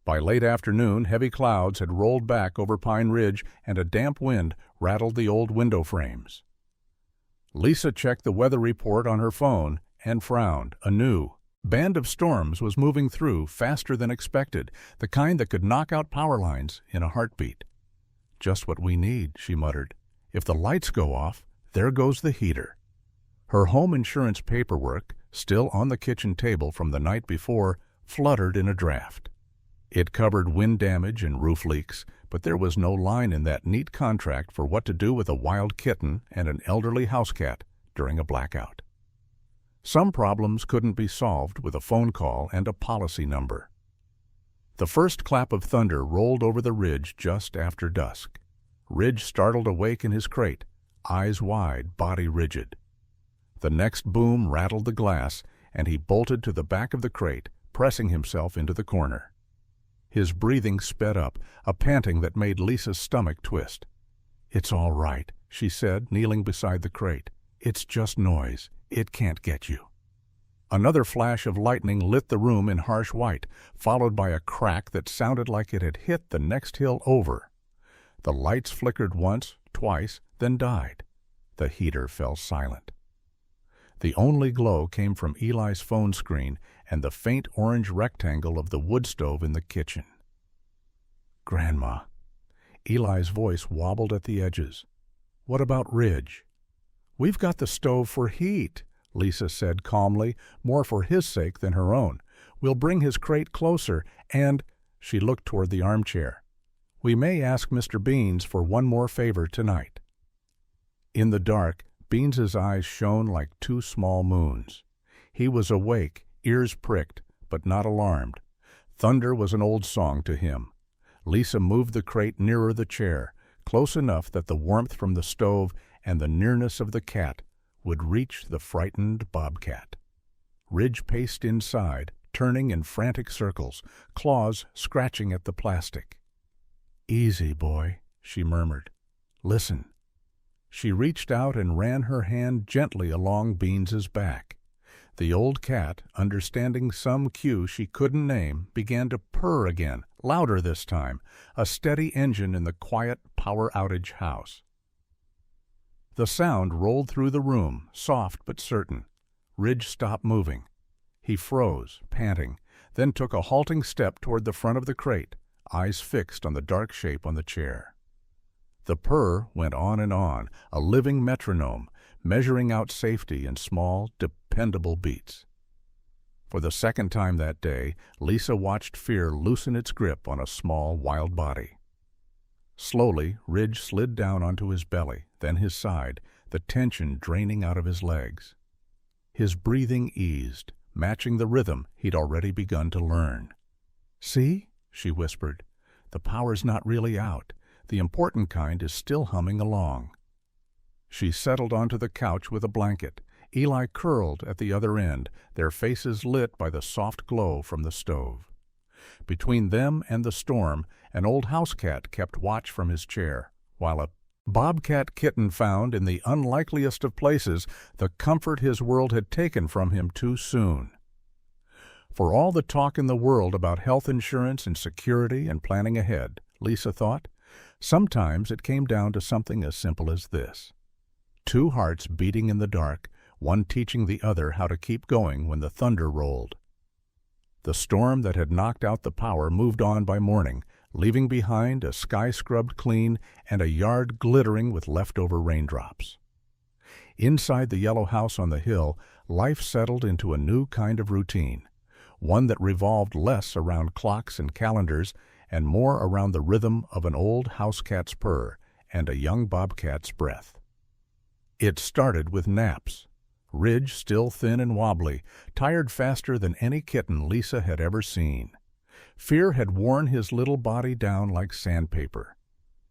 Speaker 1: By late afternoon, heavy clouds had rolled back over Pine Ridge and a damp wind rattled the old window frames. Lisa checked the weather report on her phone and frowned. A new band of storms was moving through faster than expected, the kind that could knock out power lines in a heartbeat. "Just what we need," she muttered. "If the lights go off, there goes the heater." Her home insurance paperwork, still on the kitchen table from the night before, fluttered in a draft. It covered wind damage and roof leaks, but there was no line in that neat contract for what to do with a wild kitten and an elderly housecat during a blackout. Some problems couldn't be solved with a phone call and a policy number. The first clap of thunder rolled over the ridge just after dusk. Ridge startled awake in his crate, eyes wide, body rigid. The next boom rattled the glass, and he bolted to the back of the crate, pressing himself into the corner. His breathing sped up, a panting that made Lisa's stomach twist. "It's all right," she said, kneeling beside the crate. "It's just noise. It can't get you." Another flash of lightning lit the room in harsh white, followed by a crack that sounded like it had hit the next hill over. The lights flickered once, twice, then died. The heater fell silent. The only glow came from Eli's phone screen and the faint orange rectangle of the wood stove in the kitchen. "Grandma." Eli's voice wobbled at the edges. "What about Ridge?" "We've got the stove for heat," Lisa said calmly, more for his sake than her own. "We'll bring his crate closer, and—" she looked toward the armchair. "We may ask Mr. Beans for one more favor tonight." In the dark, Beans's eyes shone like 2 small moons. He was awake, ears pricked, but not alarmed. Thunder was an old song to him. Lisa moved the crate nearer the chair, close enough that the warmth from the stove and the nearness of the cat would reach the frightened bobcat. Ridge paced inside, turning in frantic circles, claws scratching at the plastic. "Easy, boy," she murmured. "Listen." She reached out and ran her hand gently along Beans's back. The old cat, understanding some cue she couldn't name, began to purr again, louder this time, a steady engine in the quiet power outage house. The sound rolled through the room, soft but certain. Ridge stopped moving. He froze, panting, then took a halting step toward the front of the crate, eyes fixed on the dark shape on the chair. The purr went on and on, a living metronome, measuring out safety in small, dependable beats. For the second time that day, Lisa watched fear loosen its grip on a small, wild body. Slowly, Ridge slid down onto his belly, then his side, the tension draining out of his legs. His breathing eased, matching the rhythm he'd already begun to learn. "See?" she whispered. "The power's not really out. The important kind is still humming along." She settled onto the couch with a blanket. Eli curled at the other end, their faces lit by the soft glow from the stove. Between them and the storm, an old housecat kept watch from his chair, while a bobcat kitten found in the unlikeliest of places the comfort his world had taken from him too soon. For all the talk in the world about health insurance and security and planning ahead, Lisa thought, sometimes it came down to something as simple as this. Two hearts beating in the dark, one teaching the other how to keep going when the thunder rolled. The storm that had knocked out the power moved on by morning, leaving behind a sky scrubbed clean and a yard glittering with leftover raindrops. Inside the yellow house on the hill, life settled into a new kind of routine, one that revolved less around clocks and calendars and more around the rhythm of an old housecat's purr and a young bobcat's breath. It started with naps. Ridge, still thin and wobbly, tired faster than any kitten Lisa had ever seen. Fear had worn his little body down like sandpaper.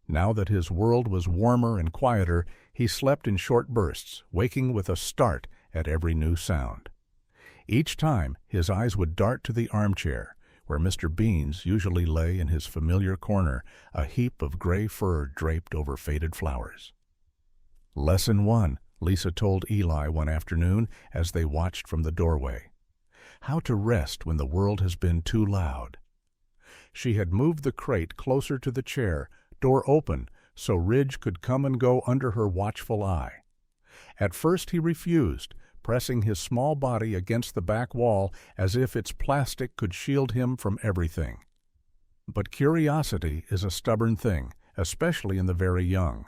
Speaker 1: Now that his world was warmer and quieter, he slept in short bursts, waking with a start at every new sound. Each time, his eyes would dart to the armchair, where Mr. Beans usually lay in his familiar corner, a heap of gray fur draped over faded flowers. "Lesson 1, Lisa told Eli one afternoon as they watched from the doorway. "How to rest when the world has been too loud." She had moved the crate closer to the chair, door open, so Ridge could come and go under her watchful eye. At first he refused, pressing his small body against the back wall as if its plastic could shield him from everything. But curiosity is a stubborn thing, especially in the very young.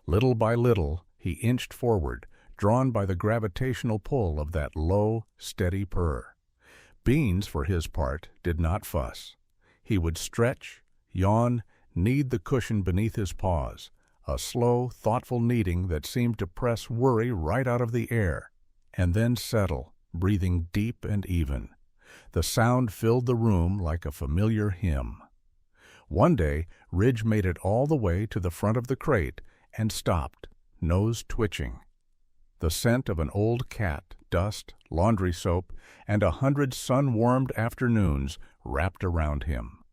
Speaker 1: Little by little, he inched forward, drawn by the gravitational pull of that low, steady purr. Beans, for his part, did not fuss. He would stretch, yawn, knead the cushion beneath his paws, a slow, thoughtful kneading that seemed to press worry right out of the air, and then settle, breathing deep and even. The sound filled the room like a familiar hymn. One day, Ridge made it all the way to the front of the crate and stopped, nose twitching. The scent of an old cat, dust, laundry soap, and 100 sun-warmed afternoons wrapped around him.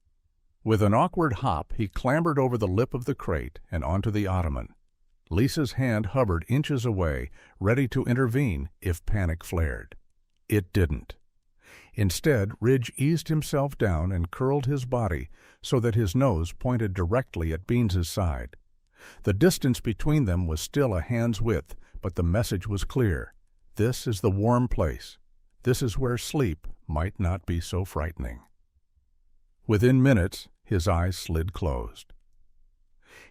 Speaker 1: With an awkward hop, he clambered over the lip of the crate and onto the ottoman. Lisa's hand hovered inches away, ready to intervene if panic flared. It didn't. Instead, Ridge eased himself down and curled his body so that his nose pointed directly at Beans's side. The distance between them was still a hand's width, but the message was clear. This is the warm place. This is where sleep might not be so frightening. Within minutes, his eyes slid closed.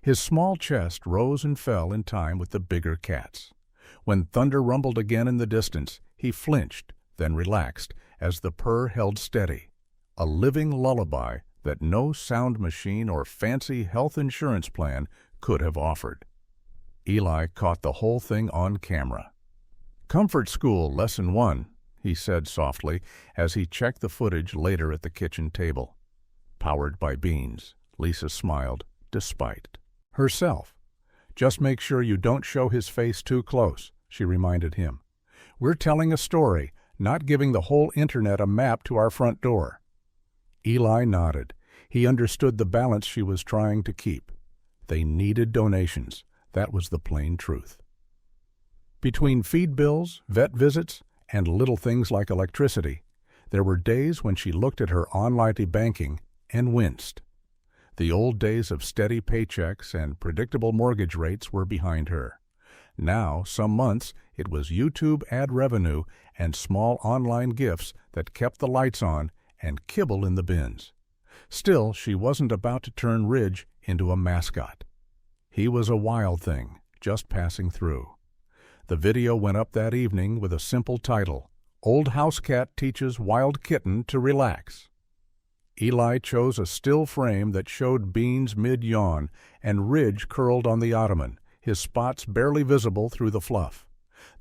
Speaker 1: His small chest rose and fell in time with the bigger cat's. When thunder rumbled again in the distance, he flinched, then relaxed, as the purr held steady, a living lullaby that no sound machine or fancy health insurance plan could have offered. Eli caught the whole thing on camera. "Comfort School, Lesson 1, he said softly as he checked the footage later at the kitchen table. Powered by Beans, Lisa smiled, despite herself. "Just make sure you don't show his face too close," she reminded him. "We're telling a story, not giving the whole internet a map to our front door." Eli nodded. He understood the balance she was trying to keep. They needed donations. That was the plain truth. Between feed bills, vet visits, and little things like electricity, there were days when she looked at her online banking and winced. The old days of steady paychecks and predictable mortgage rates were behind her. Now, some months, it was YouTube ad revenue and small online gifts that kept the lights on and kibble in the bins. Still, she wasn't about to turn Ridge into a mascot. He was a wild thing, just passing through. The video went up that evening with a simple title, "Old Housecat Teaches Wild Kitten to Relax." Eli chose a still frame that showed Beans mid-yawn and Ridge curled on the ottoman, his spots barely visible through the fluff.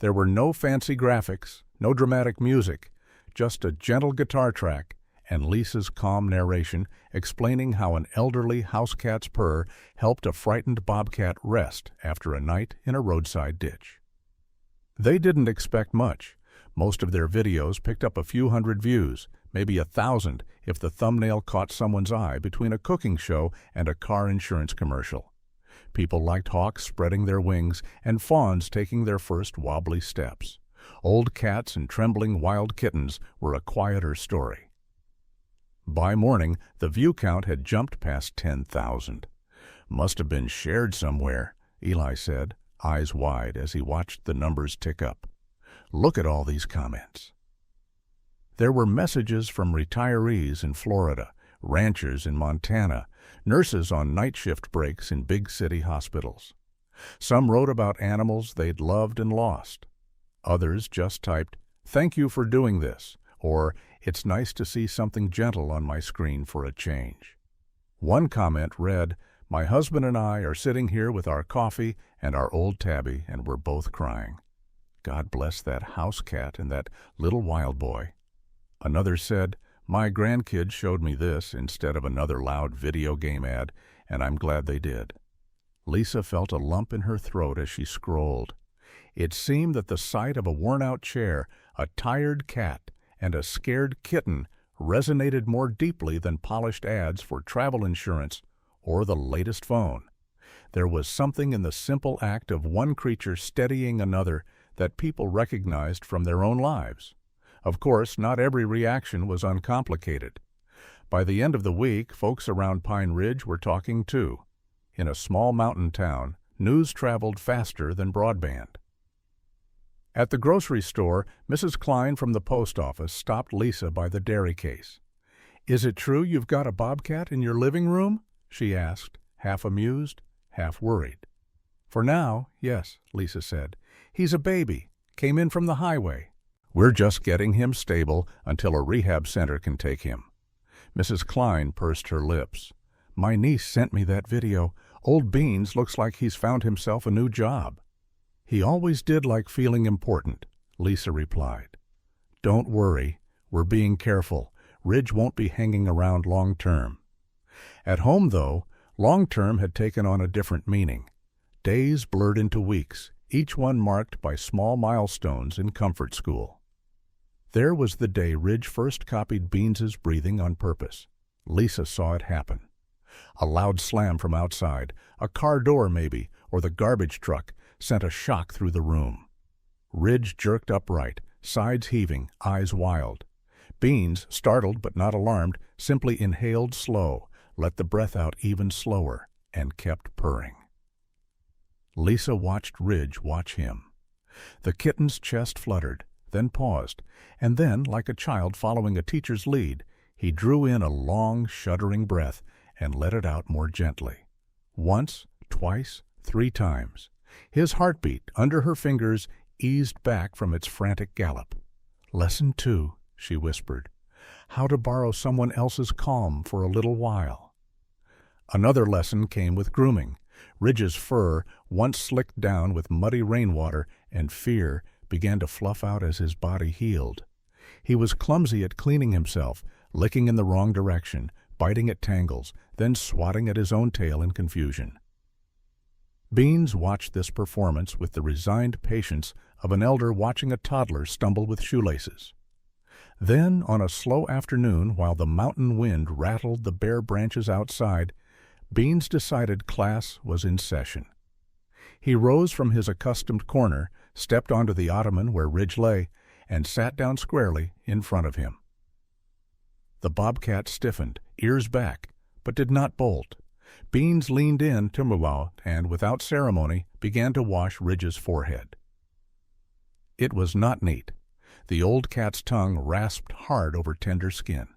Speaker 1: There were no fancy graphics, no dramatic music, just a gentle guitar track and Lisa's calm narration explaining how an elderly housecat's purr helped a frightened bobcat rest after a night in a roadside ditch. They didn't expect much. Most of their videos picked up a few hundred views, maybe 1,000 if the thumbnail caught someone's eye between a cooking show and a car insurance commercial. People liked hawks spreading their wings and fawns taking their first wobbly steps. Old cats and trembling wild kittens were a quieter story. By morning, the view count had jumped past 10,000. "Must have been shared somewhere," Eli said, eyes wide as he watched the numbers tick up. "Look at all these comments." There were messages from retirees in Florida, ranchers in Montana, nurses on night shift breaks in big city hospitals. Some wrote about animals they'd loved and lost. Others just typed, "Thank you for doing this," or "It's nice to see something gentle on my screen for a change." One comment read, "My husband and I are sitting here with our coffee and our old tabby, and we're both crying. God bless that house cat and that little wild boy." Another said, "My grandkids showed me this instead of another loud video game ad, and I'm glad they did." Lisa felt a lump in her throat as she scrolled. It seemed that the sight of a worn-out chair, a tired cat, and a scared kitten resonated more deeply than polished ads for travel insurance or the latest phone. There was something in the simple act of one creature steadying another that people recognized from their own lives. Of course, not every reaction was uncomplicated. By the end of the week, folks around Pine Ridge were talking too. In a small mountain town, news traveled faster than broadband. At the grocery store, Mrs. Klein from the post office stopped Lisa by the dairy case. "Is it true you've got a bobcat in your living room?" she asked, half amused, half worried. "For now, yes," Lisa said. "He's a baby, came in from the highway. We're just getting him stable until a rehab center can take him." Mrs. Klein pursed her lips. "My niece sent me that video. Old Beans looks like he's found himself a new job." "He always did like feeling important," Lisa replied. "Don't worry, we're being careful. Ridge won't be hanging around long term." At home, though, long term had taken on a different meaning. Days blurred into weeks, each one marked by small milestones in comfort school. There was the day Ridge first copied Beans's breathing on purpose. Lisa saw it happen. A loud slam from outside, a car door maybe, or the garbage truck, sent a shock through the room. Ridge jerked upright, sides heaving, eyes wild. Beans, startled but not alarmed, simply inhaled slow, let the breath out even slower, and kept purring. Lisa watched Ridge watch him. The kitten's chest fluttered, then paused, and then, like a child following a teacher's lead, he drew in a long, shuddering breath and let it out more gently. Once, twice, 3 times. His heartbeat, under her fingers, eased back from its frantic gallop. "Lesson 2, she whispered. "How to borrow someone else's calm for a little while." Another lesson came with grooming. Ridge's fur, once slicked down with muddy rainwater and fear, began to fluff out as his body healed. He was clumsy at cleaning himself, licking in the wrong direction, biting at tangles, then swatting at his own tail in confusion. Beans watched this performance with the resigned patience of an elder watching a toddler stumble with shoelaces. Then, on a slow afternoon, while the mountain wind rattled the bare branches outside, Beans decided class was in session. He rose from his accustomed corner, stepped onto the ottoman where Ridge lay, and sat down squarely in front of him. The bobcat stiffened, ears back, but did not bolt. Beans leaned in to move out and, without ceremony, began to wash Ridge's forehead. It was not neat. The old cat's tongue rasped hard over tender skin.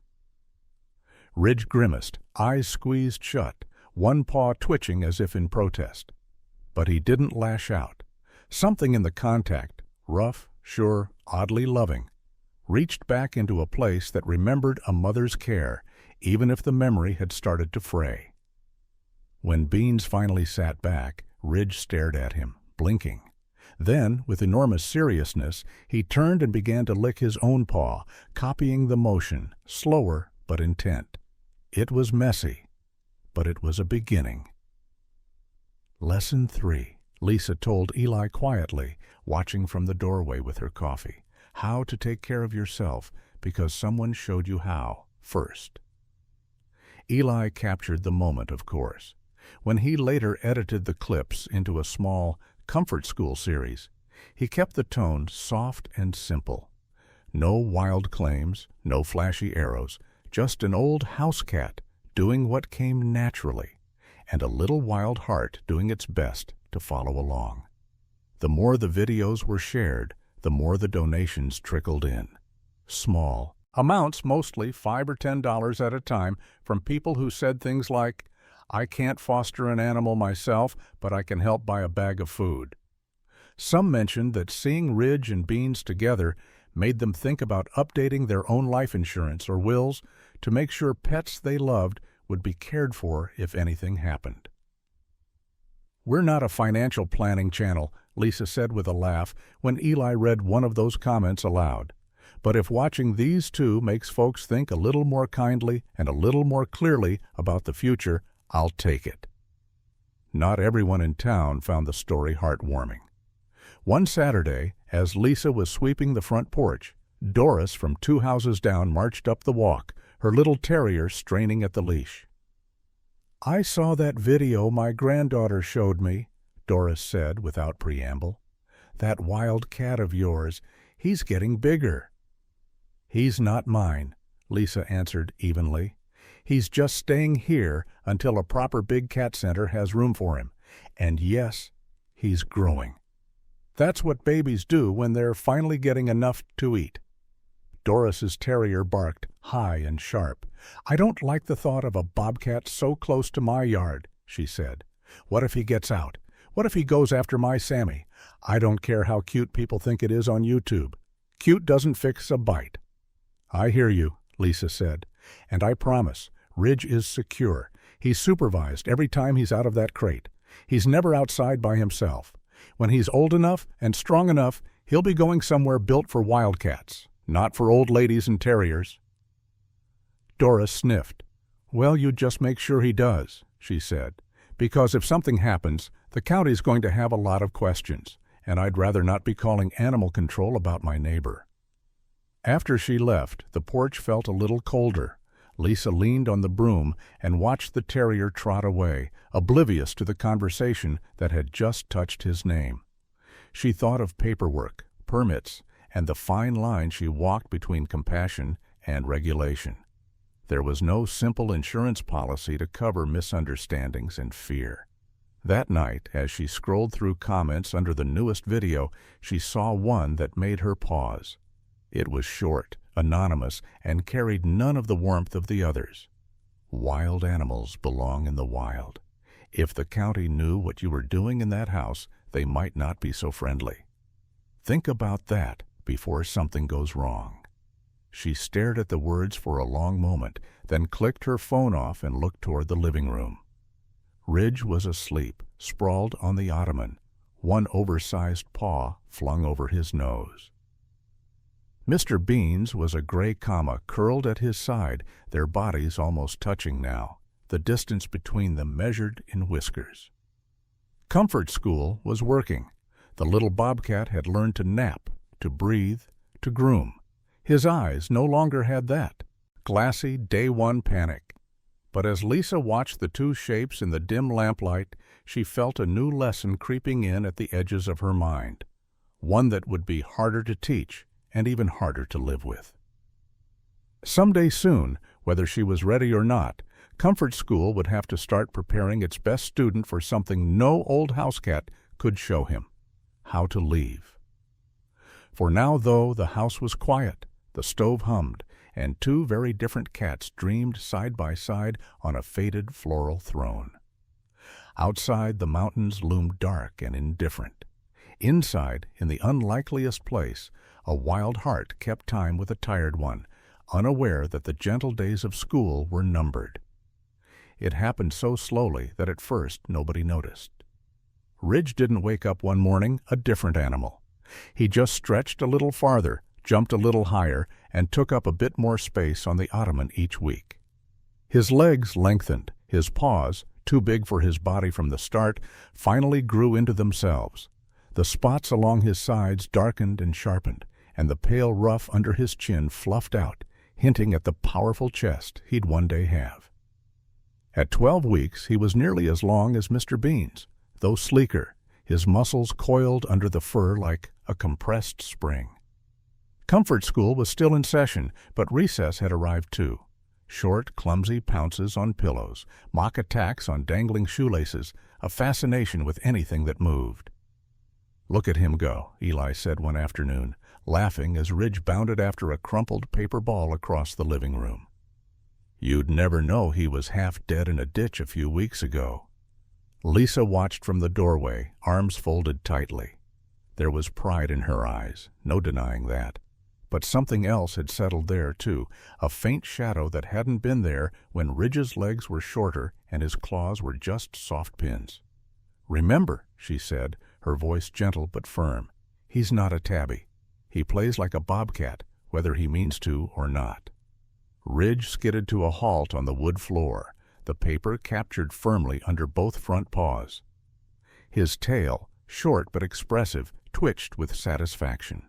Speaker 1: Ridge grimaced, eyes squeezed shut, one paw twitching as if in protest. But he didn't lash out. Something in the contact, rough, sure, oddly loving, reached back into a place that remembered a mother's care, even if the memory had started to fray. When Beans finally sat back, Ridge stared at him, blinking. Then, with enormous seriousness, he turned and began to lick his own paw, copying the motion, slower but intent. It was messy, but it was a beginning. Lesson 3, Lisa told Eli quietly, watching from the doorway with her coffee. How to take care of yourself, because someone showed you how, first. Eli captured the moment, of course. When he later edited the clips into a small Comfort School series, he kept the tone soft and simple. No wild claims, no flashy arrows, just an old Housecat doing what came naturally, and a little wild heart doing its best to follow along. The more the videos were shared, the more the donations trickled in. Small amounts, mostly $5 or $10 at a time, from people who said things like, "I can't foster an animal myself, but I can help buy a bag of food." Some mentioned that seeing Ridge and Beans together made them think about updating their own life insurance or wills to make sure pets they loved would be cared for if anything happened. "We're not a financial planning channel," Lisa said with a laugh when Eli read one of those comments aloud. "But if watching these two makes folks think a little more kindly and a little more clearly about the future, I'll take it." Not everyone in town found the story heartwarming. One Saturday, as Lisa was sweeping the front porch, Doris from 2 houses down marched up the walk, her little terrier straining at the leash. "I saw that video my granddaughter showed me," Doris said without preamble. "That wild cat of yours, he's getting bigger." "He's not mine," Lisa answered evenly. "He's just staying here until a proper big cat center has room for him. And yes, he's growing. That's what babies do when they're finally getting enough to eat." Doris's terrier barked, high and sharp. "I don't like the thought of a bobcat so close to my yard," she said. "What if he gets out? What if he goes after my Sammy? I don't care how cute people think it is on YouTube. Cute doesn't fix a bite." "I hear you," Lisa said. "And I promise, Ridge is secure. He's supervised every time he's out of that crate. He's never outside by himself. When he's old enough and strong enough, he'll be going somewhere built for wildcats, not for old ladies and terriers." Doris sniffed. "Well, you just make sure he does," she said, "because if something happens, the county's going to have a lot of questions, and I'd rather not be calling animal control about my neighbor." After she left, the porch felt a little colder. Lisa leaned on the broom and watched the terrier trot away, oblivious to the conversation that had just touched his name. She thought of paperwork, permits, and the fine line she walked between compassion and regulation. There was no simple insurance policy to cover misunderstandings and fear. That night, as she scrolled through comments under the newest video, she saw one that made her pause. It was short, anonymous, and carried none of the warmth of the others. "Wild animals belong in the wild. If the county knew what you were doing in that house, they might not be so friendly. Think about that before something goes wrong." She stared at the words for a long moment, then clicked her phone off and looked toward the living room. Ridge was asleep, sprawled on the ottoman, one oversized paw flung over his nose. Mr. Beans was a gray comma curled at his side, their bodies almost touching now, the distance between them measured in whiskers. Comfort School was working. The little bobcat had learned to nap, to breathe, to groom. His eyes no longer had that glassy day-one panic. But as Lisa watched the two shapes in the dim lamplight, she felt a new lesson creeping in at the edges of her mind, one that would be harder to teach and even harder to live with. Someday soon, Whether she was ready or not, Comfort School would have to start preparing its best student for something no old Housecat could show him: how to leave. For now, though, the house was quiet, the stove hummed, and two very different cats dreamed side by side on a faded floral throne. Outside, the mountains loomed dark and indifferent. Inside, in the unlikeliest place, a wild heart kept time with a tired one, unaware that the gentle days of school were numbered. It happened so slowly that at first nobody noticed. Ridge didn't wake up one morning a different animal. He just stretched a little farther, jumped a little higher, and took up a bit more space on the ottoman each week. His legs lengthened, his paws, too big for his body from the start, finally grew into themselves. The spots along his sides darkened and sharpened, and the pale ruff under his chin fluffed out, hinting at the powerful chest he'd one day have. At 12 weeks, he was nearly as long as Mr. Beans, though sleeker, his muscles coiled under the fur like a compressed spring. Comfort School was still in session, but recess had arrived too. Short, clumsy pounces on pillows, mock attacks on dangling shoelaces, a fascination with anything that moved. "Look at him go," Eli said one afternoon, laughing as Ridge bounded after a crumpled paper ball across the living room. "You'd never know he was half dead in a ditch a few weeks ago." Lisa watched from the doorway, arms folded tightly. There was pride in her eyes, no denying that. But something else had settled there, too, a faint shadow that hadn't been there when Ridge's legs were shorter and his claws were just soft pins. "Remember," she said, her voice gentle but firm, "he's not a tabby. He plays like a bobcat, whether he means to or not." Ridge skidded to a halt on the wood floor, the paper captured firmly under both front paws. His tail, short but expressive, twitched with satisfaction.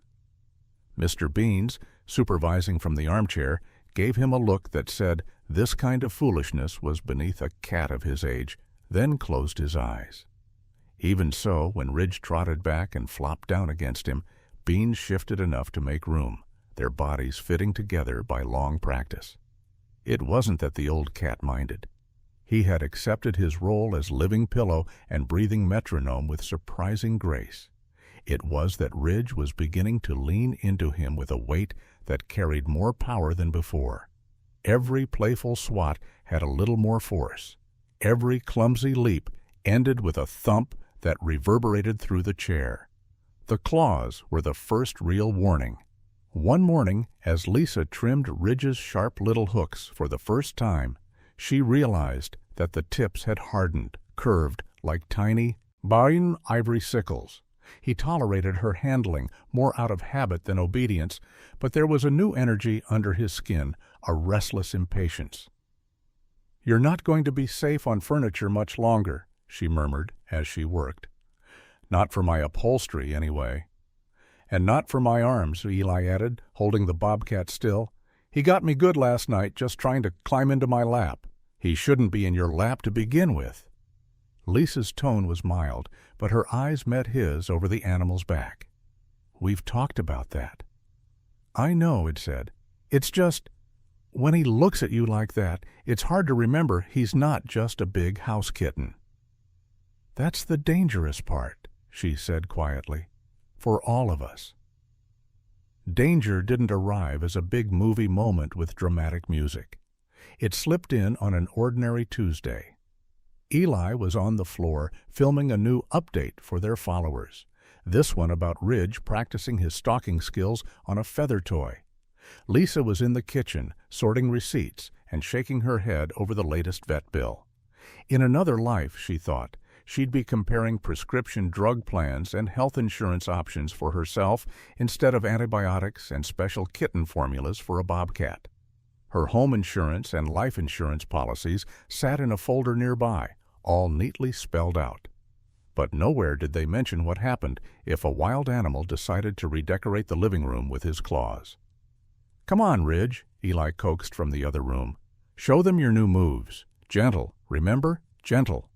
Speaker 1: Mr. Beans, supervising from the armchair, gave him a look that said this kind of foolishness was beneath a cat of his age, then closed his eyes. Even so, when Ridge trotted back and flopped down against him, Beans shifted enough to make room, their bodies fitting together by long practice. It wasn't that the old cat minded. He had accepted his role as living pillow and breathing metronome with surprising grace. It was that Ridge was beginning to lean into him with a weight that carried more power than before. Every playful swat had a little more force. Every clumsy leap ended with a thump that reverberated through the chair. The claws were the first real warning. One morning, as Lisa trimmed Ridge's sharp little hooks for the first time, she realized that the tips had hardened, curved like tiny, bone ivory sickles. He tolerated her handling, more out of habit than obedience, but there was a new energy under his skin, a restless impatience. "You're not going to be safe on furniture much longer," she murmured as she worked. "Not for my upholstery, anyway." "And not for my arms," Eli added, holding the bobcat still. "He got me good last night just trying to climb into my lap. He shouldn't be in your lap to begin with." Lisa's tone was mild, but her eyes met his over the animal's back. "We've talked about that." "I know," it said. "It's just, when he looks at you like that, it's hard to remember he's not just a big house kitten." "That's the dangerous part," she said quietly, "for all of us." Danger didn't arrive as a big movie moment with dramatic music. It slipped in on an ordinary Tuesday. Eli was on the floor filming a new update for their followers, this one about Ridge practicing his stalking skills on a feather toy. Lisa was in the kitchen, sorting receipts and shaking her head over the latest vet bill. In another life, she thought, she'd be comparing prescription drug plans and health insurance options for herself instead of antibiotics and special kitten formulas for a bobcat. Her home insurance and life insurance policies sat in a folder nearby, all neatly spelled out. But nowhere did they mention what happened if a wild animal decided to redecorate the living room with his claws. "Come on, Ridge," Eli coaxed from the other room. "Show them your new moves. Gentle, remember? Gentle."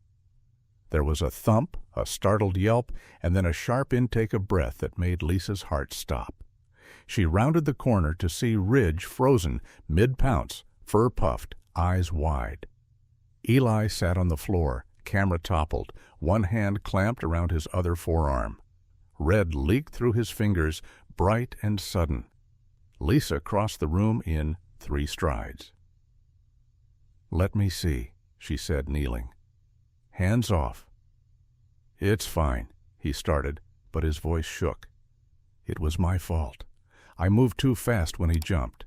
Speaker 1: There was a thump, a startled yelp, and then a sharp intake of breath that made Lisa's heart stop. She rounded the corner to see Ridge frozen, mid-pounce, fur puffed, eyes wide. Eli sat on the floor, camera toppled, one hand clamped around his other forearm. Red leaked through his fingers, bright and sudden. Lisa crossed the room in 3 strides. "Let me see," she said, kneeling. "Hands off." "It's fine," he started, but his voice shook. "It was my fault. I moved too fast when he jumped."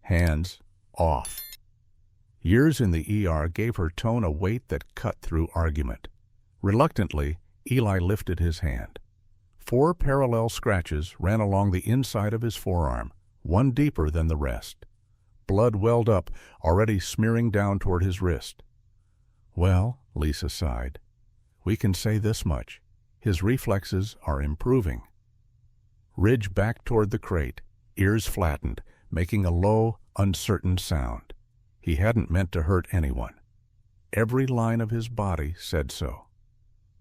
Speaker 1: "Hands off." Years in the ER gave her tone a weight that cut through argument. Reluctantly, Eli lifted his hand. 4 parallel scratches ran along the inside of his forearm, one deeper than the rest. Blood welled up, already smearing down toward his wrist. "Well," Lisa sighed, "we can say this much. His reflexes are improving." Ridge backed toward the crate, ears flattened, making a low, uncertain sound. He hadn't meant to hurt anyone. Every line of his body said so.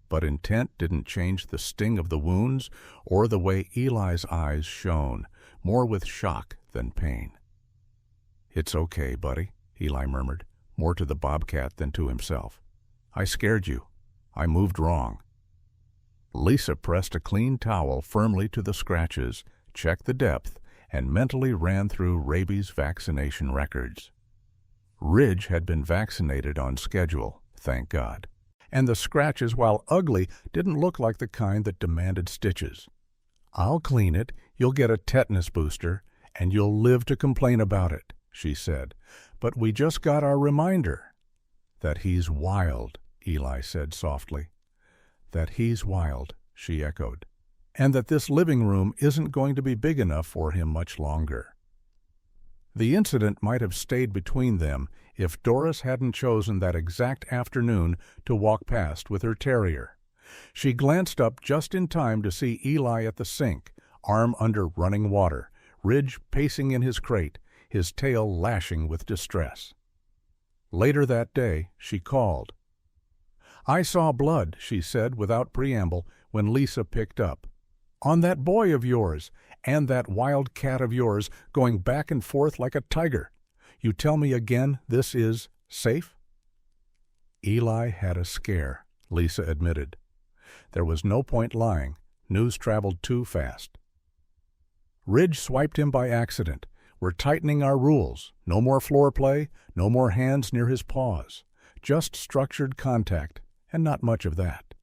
Speaker 1: But intent didn't change the sting of the wounds or the way Eli's eyes shone, more with shock than pain. "It's okay, buddy," Eli murmured, more to the bobcat than to himself. "I scared you. I moved wrong." Lisa pressed a clean towel firmly to the scratches, checked the depth, and mentally ran through rabies vaccination records. Ridge had been vaccinated on schedule, thank God. And the scratches, while ugly, didn't look like the kind that demanded stitches. "I'll clean it, you'll get a tetanus booster, and you'll live to complain about it," she said. "But we just got our reminder." "That he's wild," Eli said softly. "That he's wild," she echoed. "And that this living room isn't going to be big enough for him much longer." The incident might have stayed between them if Doris hadn't chosen that exact afternoon to walk past with her terrier. She glanced up just in time to see Eli at the sink, arm under running water, Ridge pacing in his crate, his tail lashing with distress. Later that day, she called. "I saw blood," she said without preamble when Lisa picked up. "On that boy of yours, and that wild cat of yours going back and forth like a tiger. You tell me again this is safe?" Eli had a scare, Lisa admitted. There was no point lying. News traveled too fast. "Ridge swiped him by accident. We're tightening our rules. No more floor play, no more hands near his paws. Just structured contact, and not much of that."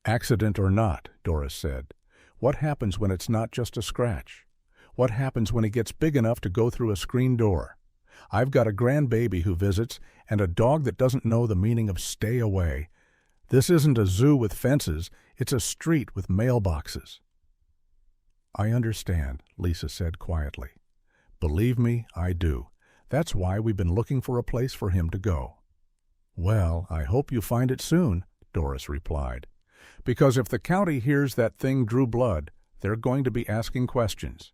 Speaker 1: "Accident or not," Doris said, "what happens when it's not just a scratch? What happens when he gets big enough to go through a screen door? I've got a grandbaby who visits and a dog that doesn't know the meaning of stay away. This isn't a zoo with fences, it's a street with mailboxes." "I understand," Lisa said quietly. "Believe me, I do. That's why we've been looking for a place for him to go." "Well, I hope you find it soon," Doris replied. "Because if the county hears that thing drew blood, they're going to be asking questions.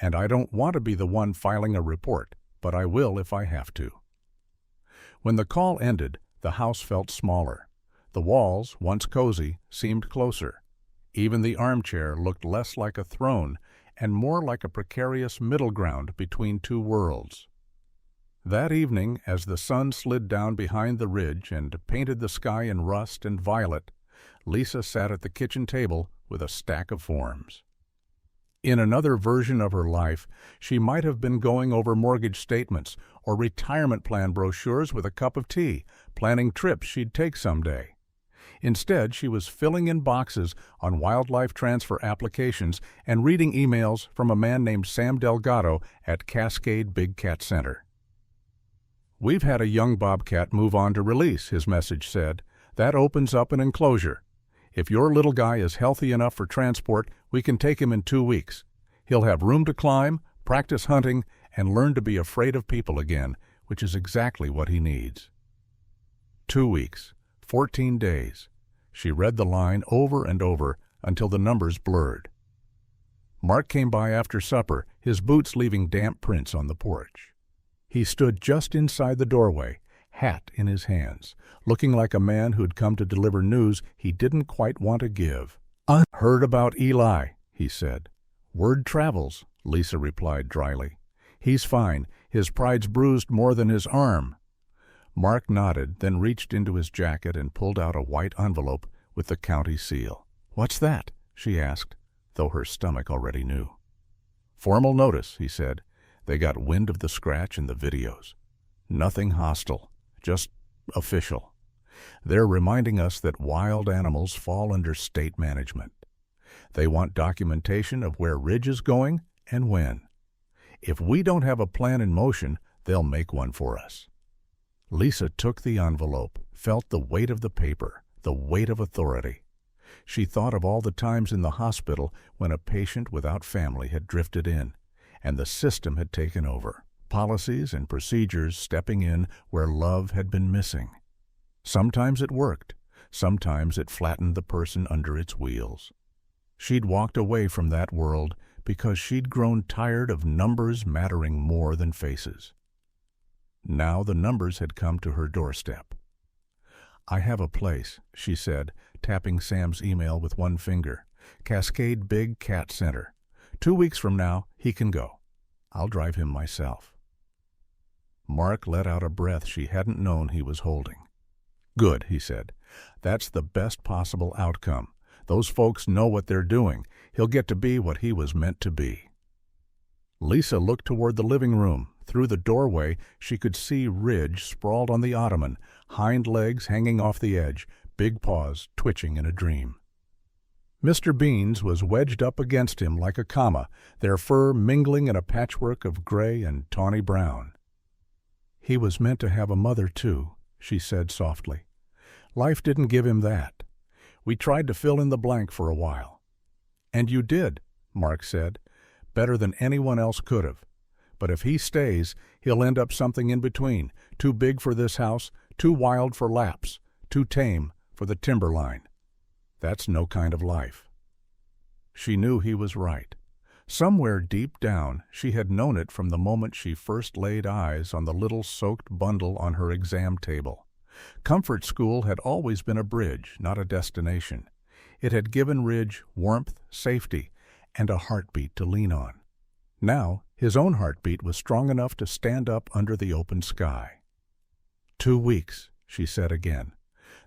Speaker 1: And I don't want to be the one filing a report, but I will if I have to." When the call ended, the house felt smaller. The walls, once cozy, seemed closer. Even the armchair looked less like a throne and more like a precarious middle ground between two worlds. That evening, as the sun slid down behind the ridge and painted the sky in rust and violet, Lisa sat at the kitchen table with a stack of forms. In another version of her life, she might have been going over mortgage statements or retirement plan brochures with a cup of tea, planning trips she'd take someday. Instead, she was filling in boxes on wildlife transfer applications and reading emails from a man named Sam Delgado at Cascade Big Cat Center. "We've had a young bobcat move on to release," his message said. "That opens up an enclosure. If your little guy is healthy enough for transport, we can take him in 2 weeks. He'll have room to climb, practice hunting, and learn to be afraid of people again, which is exactly what he needs." 2 weeks, 14 days. She read the line over and over until the numbers blurred. Mark came by after supper, his boots leaving damp prints on the porch. He stood just inside the doorway, hat in his hands, looking like a man who'd come to deliver news he didn't quite want to give. "Heard about Eli," he said. "Word travels," Lisa replied dryly. "He's fine. His pride's bruised more than his arm." Mark nodded, then reached into his jacket and pulled out a white envelope with the county seal. "What's that?" she asked, though her stomach already knew. "Formal notice," he said. "They got wind of the scratch in the videos. Nothing hostile, just official. They're reminding us that wild animals fall under state management. They want documentation of where Ridge is going and when. If we don't have a plan in motion, they'll make one for us." Lisa took the envelope, felt the weight of the paper, the weight of authority. She thought of all the times in the hospital when a patient without family had drifted in, and the system had taken over, policies and procedures stepping in where love had been missing. Sometimes it worked, sometimes it flattened the person under its wheels. She'd walked away from that world because she'd grown tired of numbers mattering more than faces. Now the numbers had come to her doorstep. "I have a place," she said, tapping Sam's email with one finger. "Cascade Big Cat Center. 2 weeks from now, he can go. I'll drive him myself." Mark let out a breath she hadn't known he was holding. "Good," he said. "That's the best possible outcome. Those folks know what they're doing. He'll get to be what he was meant to be." Lisa looked toward the living room. Through the doorway, she could see Ridge sprawled on the ottoman, hind legs hanging off the edge, big paws twitching in a dream. Mr. Beans was wedged up against him like a comma, their fur mingling in a patchwork of gray and tawny brown. "He was meant to have a mother, too," she said softly. "Life didn't give him that. We tried to fill in the blank for a while." "And you did," Mark said, "better than anyone else could have. But if he stays, he'll end up something in between, too big for this house, too wild for laps, too tame for the timberline. That's no kind of life." She knew he was right. Somewhere deep down, she had known it from the moment she first laid eyes on the little soaked bundle on her exam table. Comfort School had always been a bridge, not a destination. It had given Ridge warmth, safety, and a heartbeat to lean on. Now, his own heartbeat was strong enough to stand up under the open sky. 2 weeks, she said again.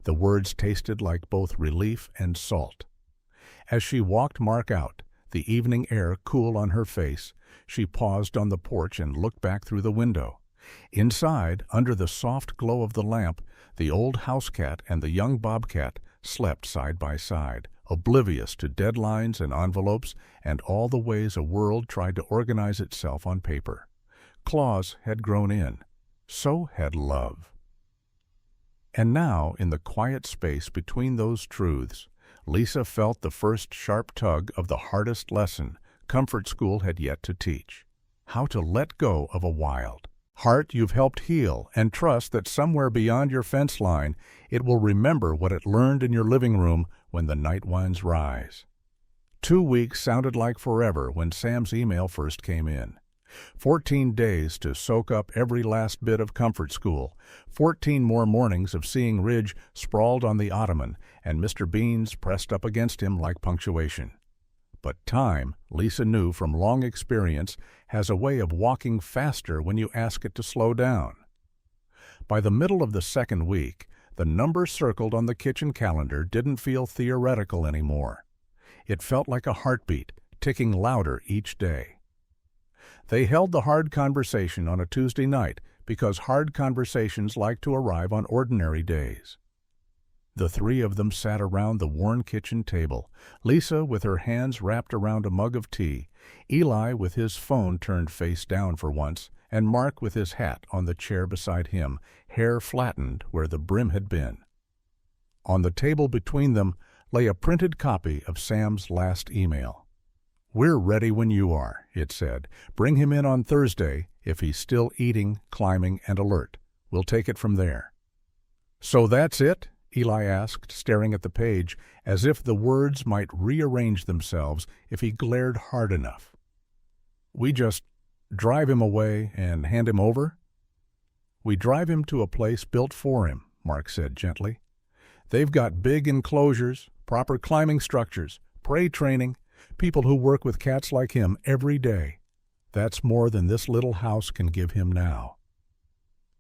Speaker 1: The words tasted like both relief and salt. As she walked Mark out, the evening air cool on her face, she paused on the porch and looked back through the window. Inside, under the soft glow of the lamp, the old Housecat and the young Bobcat slept side by side, oblivious to deadlines and envelopes and all the ways a world tried to organize itself on paper. Claws had grown in. So had love. And now, in the quiet space between those truths, Lisa felt the first sharp tug of the hardest lesson Comfort School had yet to teach: how to let go of a wild heart you've helped heal, and trust that somewhere beyond your fence line it will remember what it learned in your living room when the night winds rise. 2 weeks sounded like forever when Sam's email first came in. 14 days to soak up every last bit of Comfort School, 14 more mornings of seeing Ridge sprawled on the ottoman and Mr. Beans pressed up against him like punctuation. But time, Lisa knew from long experience, has a way of walking faster when you ask it to slow down. By the middle of the second week, the number circled on the kitchen calendar didn't feel theoretical anymore. It felt like a heartbeat, ticking louder each day. They held the hard conversation on a Tuesday night because hard conversations like to arrive on ordinary days. The three of them sat around the worn kitchen table, Lisa with her hands wrapped around a mug of tea, Eli with his phone turned face down for once, and Mark with his hat on the chair beside him, hair flattened where the brim had been. On the table between them lay a printed copy of Sam's last email. "We're ready when you are," it said. "Bring him in on Thursday if he's still eating, climbing, and alert. We'll take it from there." "So that's it?" Eli asked, staring at the page, as if the words might rearrange themselves if he glared hard enough. "We just drive him away and hand him over?" "We drive him to a place built for him," Mark said gently. "They've got big enclosures, proper climbing structures, prey training, people who work with cats like him every day. That's more than this little house can give him now."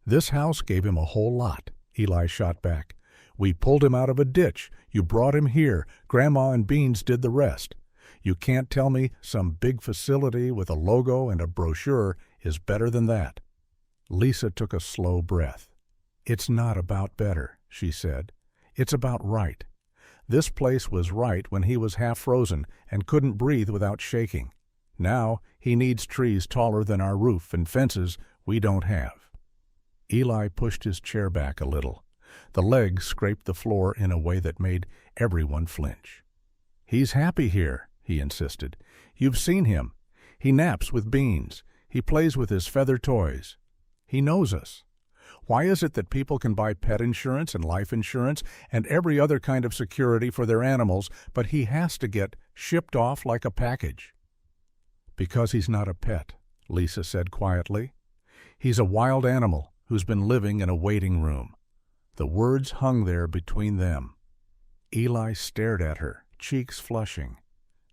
Speaker 1: "This house gave him a whole lot," Eli shot back. "We pulled him out of a ditch. You brought him here. Grandma and Beans did the rest. You can't tell me some big facility with a logo and a brochure is better than that." Lisa took a slow breath. "It's not about better," she said. "It's about right. This place was right when he was half frozen and couldn't breathe without shaking. Now he needs trees taller than our roof and fences we don't have." Eli pushed his chair back a little. The legs scraped the floor in a way that made everyone flinch. "He's happy here," he insisted. "You've seen him. He naps with Beans. He plays with his feather toys. He knows us. Why is it that people can buy pet insurance and life insurance and every other kind of security for their animals, but he has to get shipped off like a package?" "Because he's not a pet," Lisa said quietly. "He's a wild animal who's been living in a waiting room." The words hung there between them. Eli stared at her, cheeks flushing.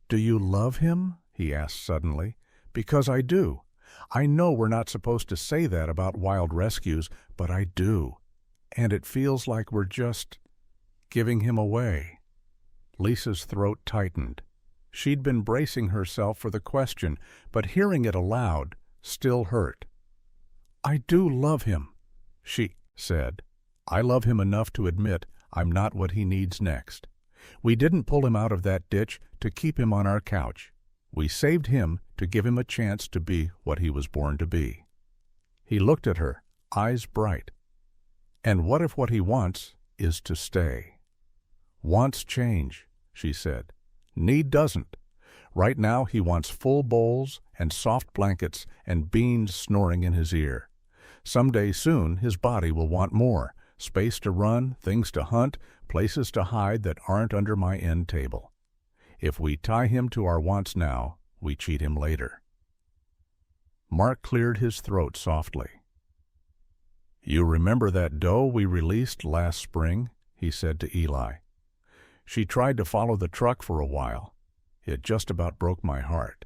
Speaker 1: "Do you love him?" he asked suddenly. "Because I do. I know we're not supposed to say that about wild rescues, but I do. And it feels like we're just giving him away." Lisa's throat tightened. She'd been bracing herself for the question, but hearing it aloud still hurt. "I do love him," she said. "I love him enough to admit I'm not what he needs next. We didn't pull him out of that ditch to keep him on our couch. We saved him to give him a chance to be what he was born to be." He looked at her, eyes bright. "And what if what he wants is to stay?" "Wants change," she said. "Need doesn't. Right now he wants full bowls and soft blankets and Beans snoring in his ear. Someday soon his body will want more, space to run, things to hunt, places to hide that aren't under my end table. If we tie him to our wants now, we cheat him later." Mark cleared his throat softly. "You remember that doe we released last spring?" he said to Eli. "She tried to follow the truck for a while. It just about broke my heart.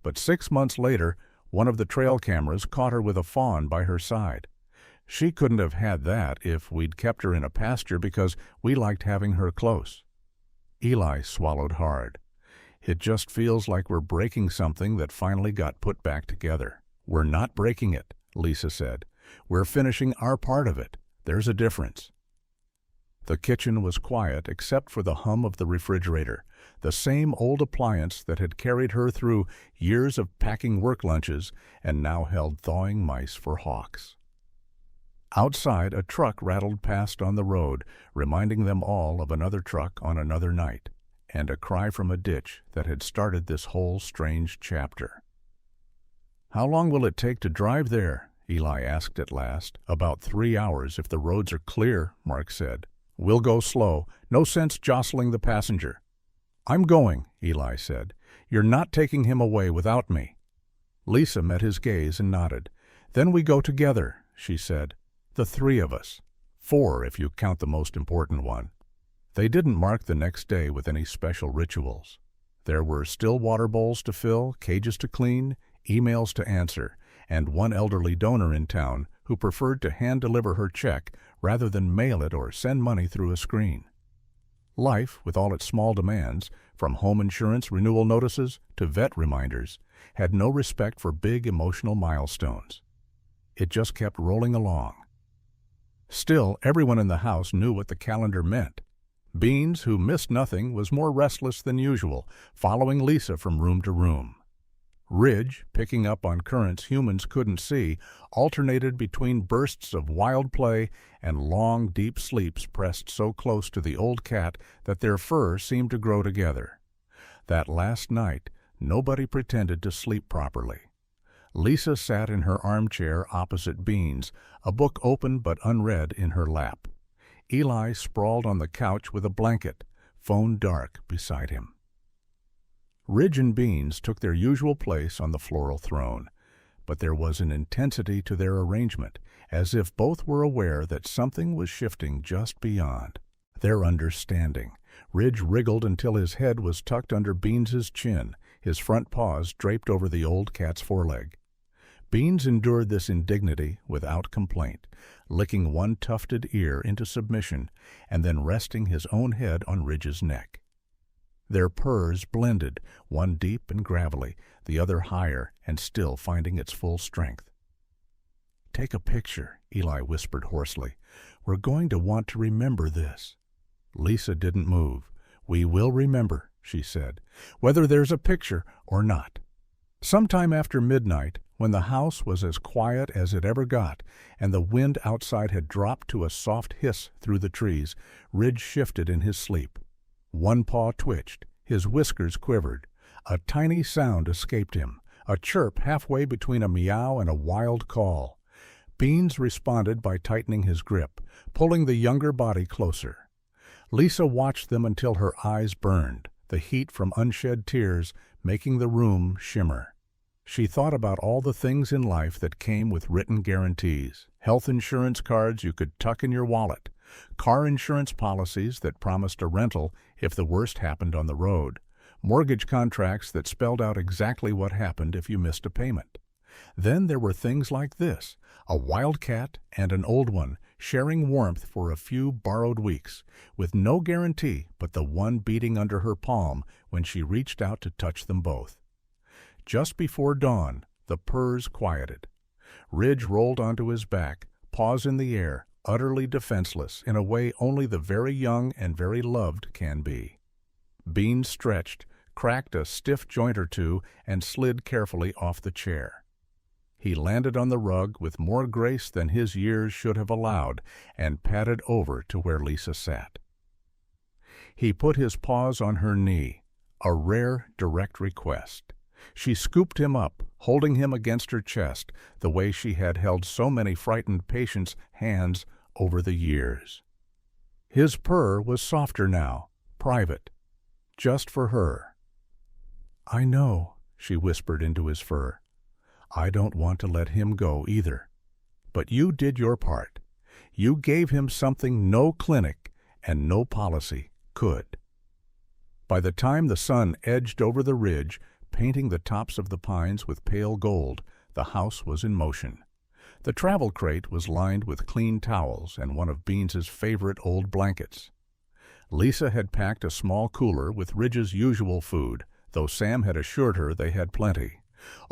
Speaker 1: But 6 months later, one of the trail cameras caught her with a fawn by her side. She couldn't have had that if we'd kept her in a pasture because we liked having her close." Eli swallowed hard. "It just feels like we're breaking something that finally got put back together." "We're not breaking it," Lisa said. "We're finishing our part of it. There's a difference." The kitchen was quiet except for the hum of the refrigerator, the same old appliance that had carried her through years of packing work lunches and now held thawing mice for hawks. Outside, a truck rattled past on the road, reminding them all of another truck on another night, and a cry from a ditch that had started this whole strange chapter. "How long will it take to drive there?" Eli asked at last. "About 3 hours if the roads are clear," Mark said. "We'll go slow. No sense jostling the passenger." "I'm going," Eli said. "You're not taking him away without me." Lisa met his gaze and nodded. "Then we go together," she said. "The 3 of us. 4 if you count the most important one." They didn't mark the next day with any special rituals. There were still water bowls to fill, cages to clean, emails to answer, and one elderly donor in town who preferred to hand-deliver her check rather than mail it or send money through a screen. Life, with all its small demands, from home insurance renewal notices to vet reminders, had no respect for big emotional milestones. It just kept rolling along. Still, everyone in the house knew what the calendar meant. Beans, who missed nothing, was more restless than usual, following Lisa from room to room. Ridge, picking up on currents humans couldn't see, alternated between bursts of wild play and long, deep sleeps pressed so close to the old cat that their fur seemed to grow together. That last night, nobody pretended to sleep properly. Lisa sat in her armchair opposite Beans, a book open but unread in her lap. Eli sprawled on the couch with a blanket, phone dark beside him. Ridge and Beans took their usual place on the floral throne, but there was an intensity to their arrangement, as if both were aware that something was shifting just beyond their understanding. Ridge wriggled until his head was tucked under Beans's chin, his front paws draped over the old cat's foreleg. Beans endured this indignity without complaint, licking one tufted ear into submission and then resting his own head on Ridge's neck. Their purrs blended, one deep and gravelly, the other higher and still finding its full strength. "Take a picture," Eli whispered hoarsely. "We're going to want to remember this." Lisa didn't move. "We will remember," she said, "whether there's a picture or not." Sometime after midnight, when the house was as quiet as it ever got, and the wind outside had dropped to a soft hiss through the trees, Ridge shifted in his sleep. One paw twitched, his whiskers quivered. A tiny sound escaped him, a chirp halfway between a meow and a wild call. Beans responded by tightening his grip, pulling the younger body closer. Lisa watched them until her eyes burned, the heat from unshed tears making the room shimmer. She thought about all the things in life that came with written guarantees, health insurance cards you could tuck in your wallet, car insurance policies that promised a rental if the worst happened on the road, mortgage contracts that spelled out exactly what happened if you missed a payment. Then there were things like this, a wild cat and an old one sharing warmth for a few borrowed weeks, with no guarantee but the one beating under her palm when she reached out to touch them both. Just before dawn, the purrs quieted. Ridge rolled onto his back, paws in the air, utterly defenseless in a way only the very young and very loved can be. Beans stretched, cracked a stiff joint or two, and slid carefully off the chair. He landed on the rug with more grace than his years should have allowed and padded over to where Lisa sat. He put his paws on her knee, a rare, direct request. She scooped him up, holding him against her chest, the way she had held so many frightened patients' hands over the years. His purr was softer now, private, just for her. "I know," she whispered into his fur. "I don't want to let him go either. But you did your part. You gave him something no clinic and no policy could." By the time the sun edged over the ridge, painting the tops of the pines with pale gold, the house was in motion. The travel crate was lined with clean towels and one of Beans's favorite old blankets. Lisa had packed a small cooler with Ridge's usual food, though Sam had assured her they had plenty.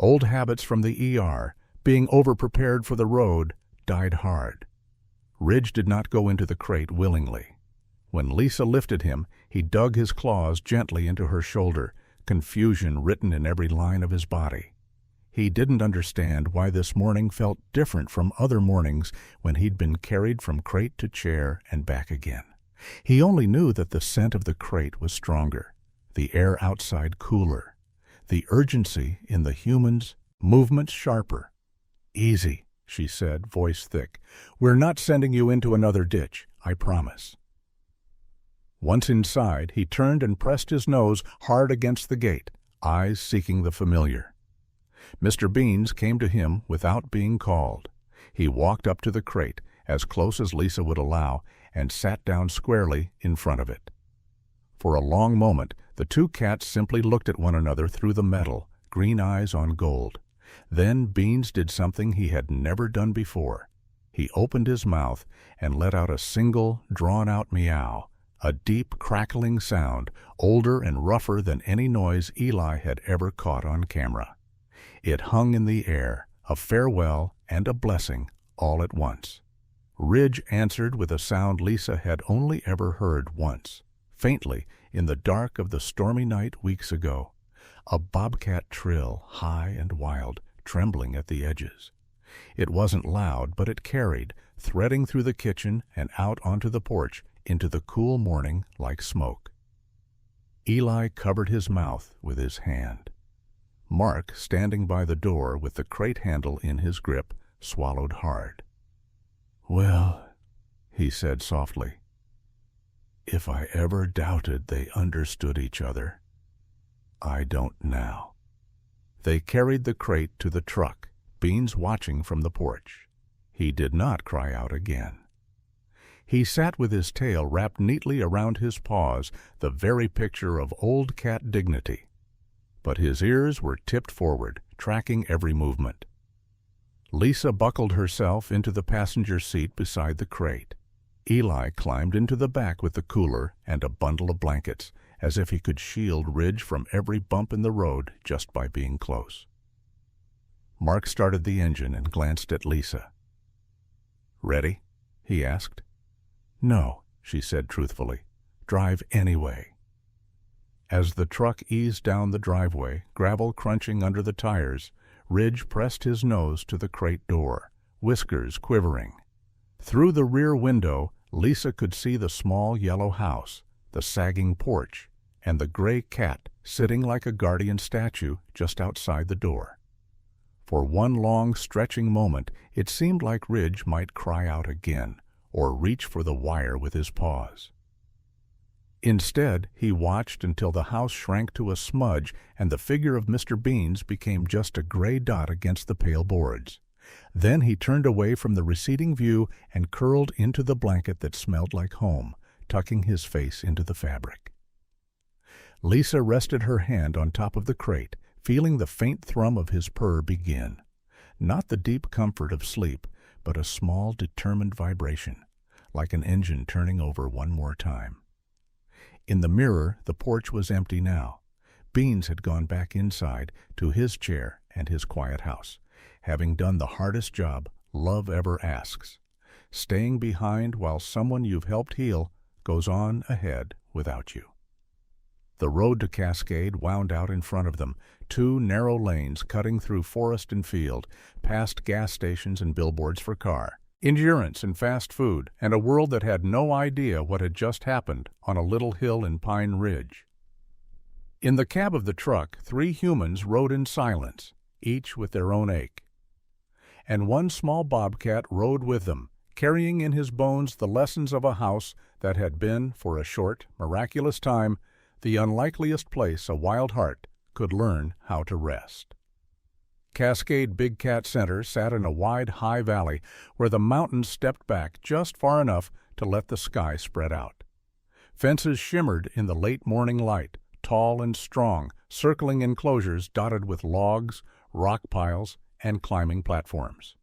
Speaker 1: Old habits from the ER, being overprepared for the road, died hard. Ridge did not go into the crate willingly. When Lisa lifted him, he dug his claws gently into her shoulder, confusion written in every line of his body. He didn't understand why this morning felt different from other mornings when he'd been carried from crate to chair and back again. He only knew that the scent of the crate was stronger, the air outside cooler, the urgency in the humans' movements sharper. "Easy," she said, voice thick. "We're not sending you into another ditch, I promise." Once inside, he turned and pressed his nose hard against the gate, eyes seeking the familiar. Mr. Beans came to him without being called. He walked up to the crate, as close as Lisa would allow, and sat down squarely in front of it. For a long moment, the two cats simply looked at one another through the metal, green eyes on gold. Then Beans did something he had never done before. He opened his mouth and let out a single, drawn-out meow, a deep, crackling sound, older and rougher than any noise Eli had ever caught on camera. It hung in the air, a farewell and a blessing all at once. Ridge answered with a sound Lisa had only ever heard once, faintly, in the dark of the stormy night weeks ago, a bobcat trill, high and wild, trembling at the edges. It wasn't loud, but it carried, threading through the kitchen and out onto the porch, into the cool morning like smoke. Eli covered his mouth with his hand. Mark, standing by the door with the crate handle in his grip, swallowed hard. "Well," he said softly, "if I ever doubted they understood each other, I don't now." They carried the crate to the truck, Beans watching from the porch. He did not cry out again. He sat with his tail wrapped neatly around his paws, the very picture of old cat dignity. but his ears were tipped forward, tracking every movement. Lisa buckled herself into the passenger seat beside the crate. Eli climbed into the back with the cooler and a bundle of blankets, as if he could shield Ridge from every bump in the road just by being close. Mark started the engine and glanced at Lisa. "Ready?" he asked. "No," she said truthfully. "Drive anyway." As the truck eased down the driveway, gravel crunching under the tires, Ridge pressed his nose to the crate door, whiskers quivering. Through the rear window, Lisa could see the small yellow house, the sagging porch, and the gray cat sitting like a guardian statue just outside the door. For one long, stretching moment, it seemed like Ridge might cry out again, or reach for the wire with his paws. Instead, he watched until the house shrank to a smudge and the figure of Mr. Beans became just a gray dot against the pale boards. Then he turned away from the receding view and curled into the blanket that smelled like home, tucking his face into the fabric. Lisa rested her hand on top of the crate, feeling the faint thrum of his purr begin. Not the deep comfort of sleep, but a small, determined vibration, like an engine turning over one more time. In the mirror, the porch was empty now. Beans had gone back inside to his chair and his quiet house, having done the hardest job love ever asks, staying behind while someone you've helped heal goes on ahead without you. The road to Cascade wound out in front of them, two narrow lanes cutting through forest and field, past gas stations and billboards for car, endurance and fast food, and a world that had no idea what had just happened on a little hill in Pine Ridge. In the cab of the truck, 3 humans rode in silence, each with their own ache. And one small bobcat rode with them, carrying in his bones the lessons of a house that had been, for a short, miraculous time, the unlikeliest place a wild heart could learn how to rest. Cascade Big Cat Center sat in a wide, high valley where the mountains stepped back just far enough to let the sky spread out. Fences shimmered in the late morning light, tall and strong, circling enclosures dotted with logs, rock piles, and climbing platforms.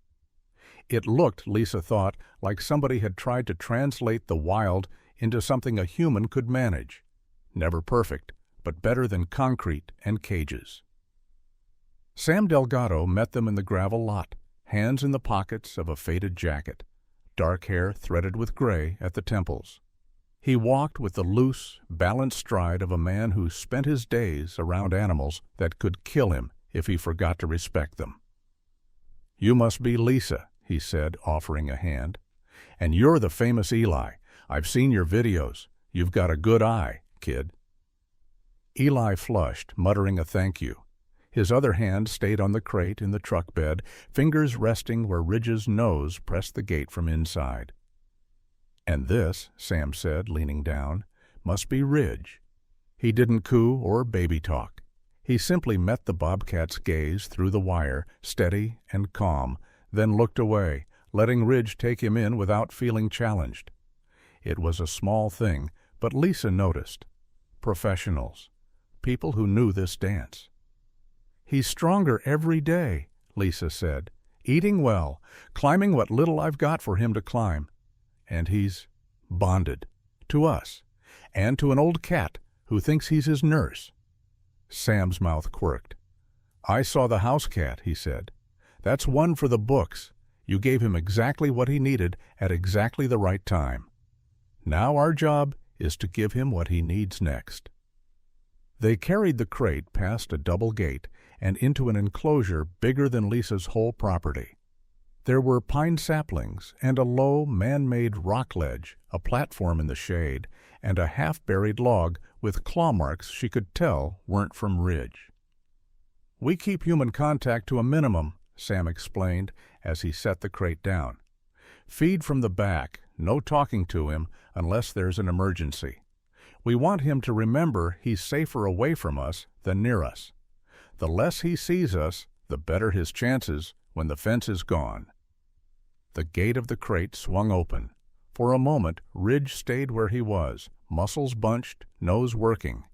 Speaker 1: It looked, Lisa thought, like somebody had tried to translate the wild into something a human could manage. Never perfect, but better than concrete and cages. Sam Delgado met them in the gravel lot, hands in the pockets of a faded jacket, dark hair threaded with gray at the temples. He walked with the loose, balanced stride of a man who spent his days around animals that could kill him if he forgot to respect them. "You must be Lisa," he said, offering a hand. "And you're the famous Eli. I've seen your videos. You've got a good eye, kid." Eli flushed, muttering a thank you. His other hand stayed on the crate in the truck bed, fingers resting where Ridge's nose pressed the gate from inside. "And this," Sam said, leaning down, "must be Ridge." He didn't coo or baby talk. He simply met the bobcat's gaze through the wire, steady and calm, then looked away, letting Ridge take him in without feeling challenged. It was a small thing, but Lisa noticed. Professionals. People who knew this dance. "He's stronger every day," Lisa said, "eating well, climbing what little I've got for him to climb. And he's bonded. To us. And to an old cat who thinks he's his nurse." Sam's mouth quirked. "I saw the Housecat," he said. "That's one for the books. You gave him exactly what he needed at exactly the right time. Now our job is to give him what he needs next." They carried the crate past a double gate and into an enclosure bigger than Lisa's whole property. There were pine saplings and a low, man-made rock ledge, a platform in the shade, and a half-buried log with claw marks she could tell weren't from Ridge. "We keep human contact to a minimum," Sam explained as he set the crate down. "Feed from the back, no talking to him unless there's an emergency. We want him to remember he's safer away from us than near us. The less he sees us, the better his chances when the fence is gone." The gate of the crate swung open. For a moment, Ridge stayed where he was, muscles bunched, nose working.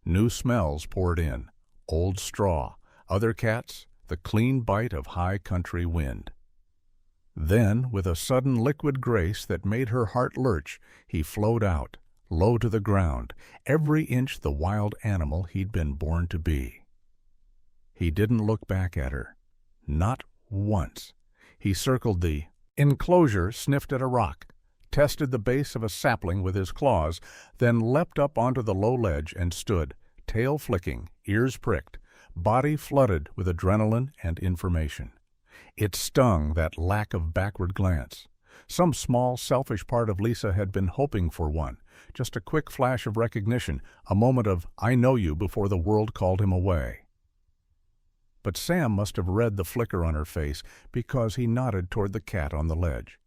Speaker 1: New smells poured in, old straw, other cats, the clean bite of high country wind. Then, with a sudden liquid grace that made her heart lurch, he flowed out, low to the ground, every inch the wild animal he'd been born to be. He didn't look back at her. Not once. He circled the enclosure, sniffed at a rock, tested the base of a sapling with his claws, then leapt up onto the low ledge and stood, tail flicking, ears pricked, body flooded with adrenaline and information. It stung, that lack of backward glance. Some small, selfish part of Lisa had been hoping for one, just a quick flash of recognition, a moment of, "I know you," before the world called him away. But Sam must have read the flicker on her face, because he nodded toward the cat on the ledge.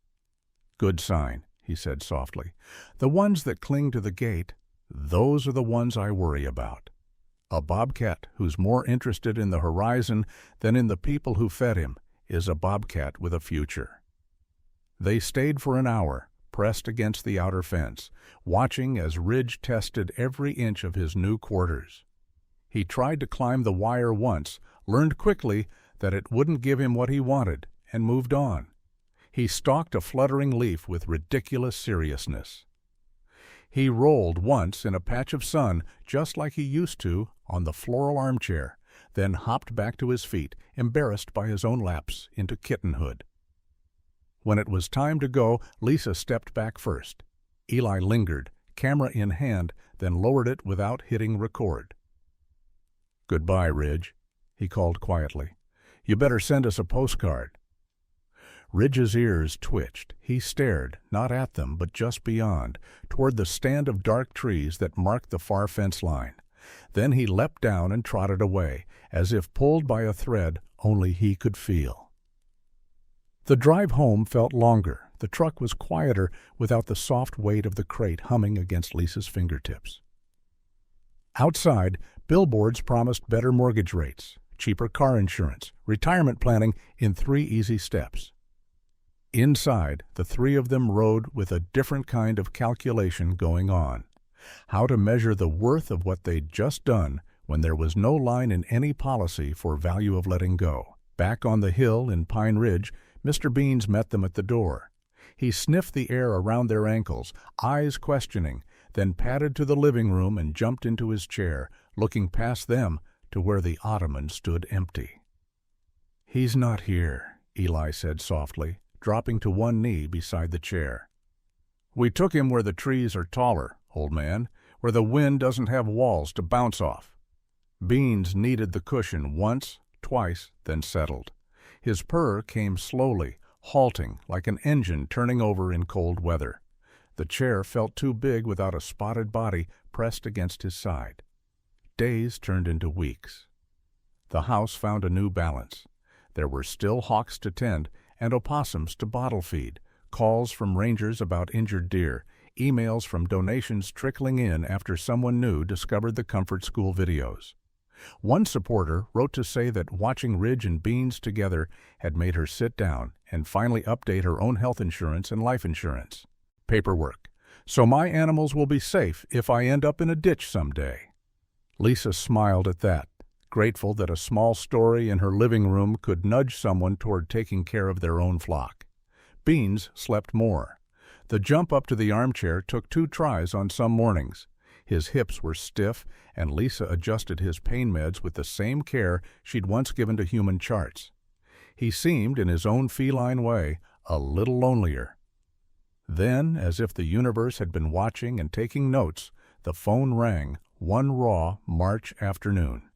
Speaker 1: "Good sign," he said softly. "The ones that cling to the gate, those are the ones I worry about. A bobcat who's more interested in the horizon than in the people who fed him is a bobcat with a future." They stayed for an hour, pressed against the outer fence, watching as Ridge tested every inch of his new quarters. He tried to climb the wire once, learned quickly that it wouldn't give him what he wanted, and moved on. He stalked a fluttering leaf with ridiculous seriousness. He rolled once in a patch of sun, just like he used to, on the floral armchair, then hopped back to his feet, embarrassed by his own lapse into kittenhood. When it was time to go, Lisa stepped back first. Eli lingered, camera in hand, then lowered it without hitting record. "Goodbye, Ridge," he called quietly. "You better send us a postcard." Ridge's ears twitched. He stared, not at them, but just beyond, toward the stand of dark trees that marked the far fence line. Then he leapt down and trotted away, as if pulled by a thread only he could feel. The drive home felt longer. The truck was quieter without the soft weight of the crate humming against Lisa's fingertips. Outside, billboards promised better mortgage rates, cheaper car insurance, retirement planning in 3 easy steps. Inside, the three of them rode with a different kind of calculation going on. How to measure the worth of what they'd just done when there was no line in any policy for value of letting go. Back on the hill in Pine Ridge, Mr. Beans met them at the door. He sniffed the air around their ankles, eyes questioning, then padded to the living room and jumped into his chair, looking past them to where the ottoman stood empty. "He's not here," Eli said softly, dropping to one knee beside the chair. "We took him where the trees are taller, old man, where the wind doesn't have walls to bounce off." Beans kneaded the cushion once, twice, then settled. His purr came slowly, halting like an engine turning over in cold weather. The chair felt too big without a spotted body pressed against his side. Days turned into weeks. The house found a new balance. There were still hawks to tend and opossums to bottle feed, calls from rangers about injured deer, emails from donations trickling in after someone new discovered the Comfort School videos. One supporter wrote to say that watching Ridge and Beans together had made her sit down and finally update her own health insurance and life insurance. Paperwork. "So my animals will be safe if I end up in a ditch someday." Lisa smiled at that, grateful that a small story in her living room could nudge someone toward taking care of their own flock. Beans slept more. The jump up to the armchair took 2 tries on some mornings. His hips were stiff, and Lisa adjusted his pain meds with the same care she'd once given to human charts. He seemed, in his own feline way, a little lonelier. Then, as if the universe had been watching and taking notes, the phone rang one raw March afternoon.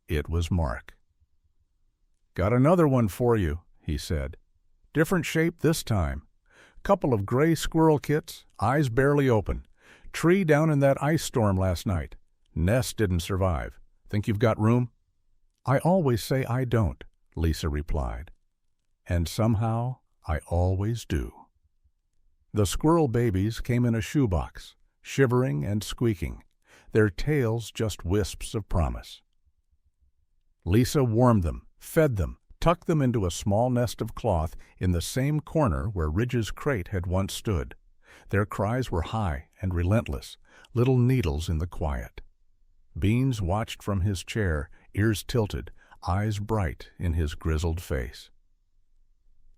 Speaker 1: It was Mark. "Got another one for you," he said. "Different shape this time. Couple of gray squirrel kits, eyes barely open. Tree down in that ice storm last night. Nest didn't survive. Think you've got room?" "I always say I don't," Lisa replied. "And somehow I always do." The squirrel babies came in a shoebox, shivering and squeaking, their tails just wisps of promise. Lisa warmed them, fed them, tucked them into a small nest of cloth in the same corner where Ridge's crate had once stood. Their cries were high and relentless, little needles in the quiet. Beans watched from his chair, ears tilted, eyes bright in his grizzled face.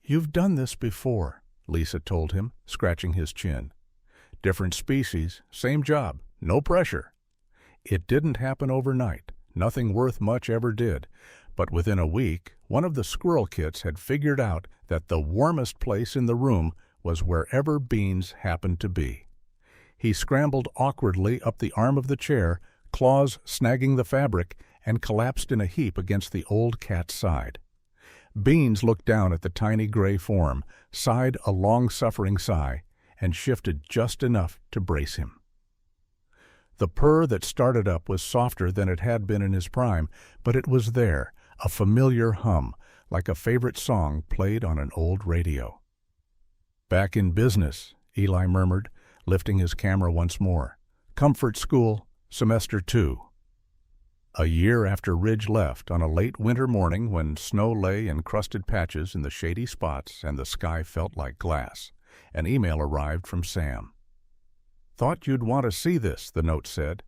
Speaker 1: "You've done this before," Lisa told him, scratching his chin. "Different species, same job, no pressure." It didn't happen overnight. Nothing worth much ever did. But within a week, one of the squirrel kits had figured out that the warmest place in the room was wherever Beans happened to be. He scrambled awkwardly up the arm of the chair, claws snagging the fabric, and collapsed in a heap against the old cat's side. Beans looked down at the tiny gray form, sighed a long-suffering sigh, and shifted just enough to brace him. The purr that started up was softer than it had been in his prime, but it was there, a familiar hum, like a favorite song played on an old radio. "Back in business," Eli murmured, lifting his camera once more. "Comfort School, Semester 2. A year after Ridge left, on a late winter morning when snow lay in crusted patches in the shady spots and the sky felt like glass, an email arrived from Sam. "Thought you'd want to see this," the note said.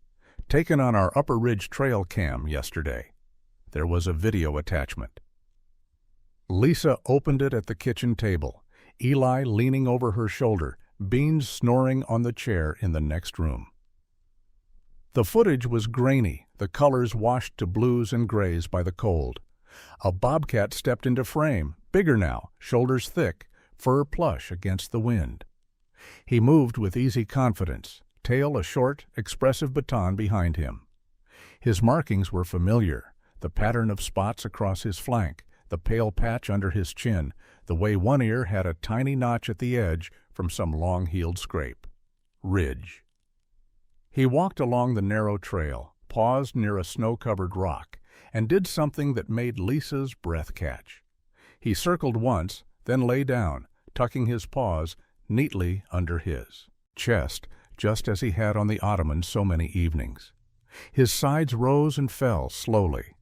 Speaker 1: "Taken on our Upper Ridge Trail cam yesterday." There was a video attachment. Lisa opened it at the kitchen table, Eli leaning over her shoulder, Beans snoring on the chair in the next room. The footage was grainy, the colors washed to blues and grays by the cold. A bobcat stepped into frame, bigger now, shoulders thick, fur plush against the wind. He moved with easy confidence, tail a short, expressive baton behind him. His markings were familiar, the pattern of spots across his flank, the pale patch under his chin, the way one ear had a tiny notch at the edge from some long-heeled scrape. Ridge. He walked along the narrow trail, paused near a snow-covered rock, and did something that made Lisa's breath catch. He circled once, then lay down, tucking his paws neatly under his chest, just as he had on the ottoman so many evenings. His sides rose and fell slowly.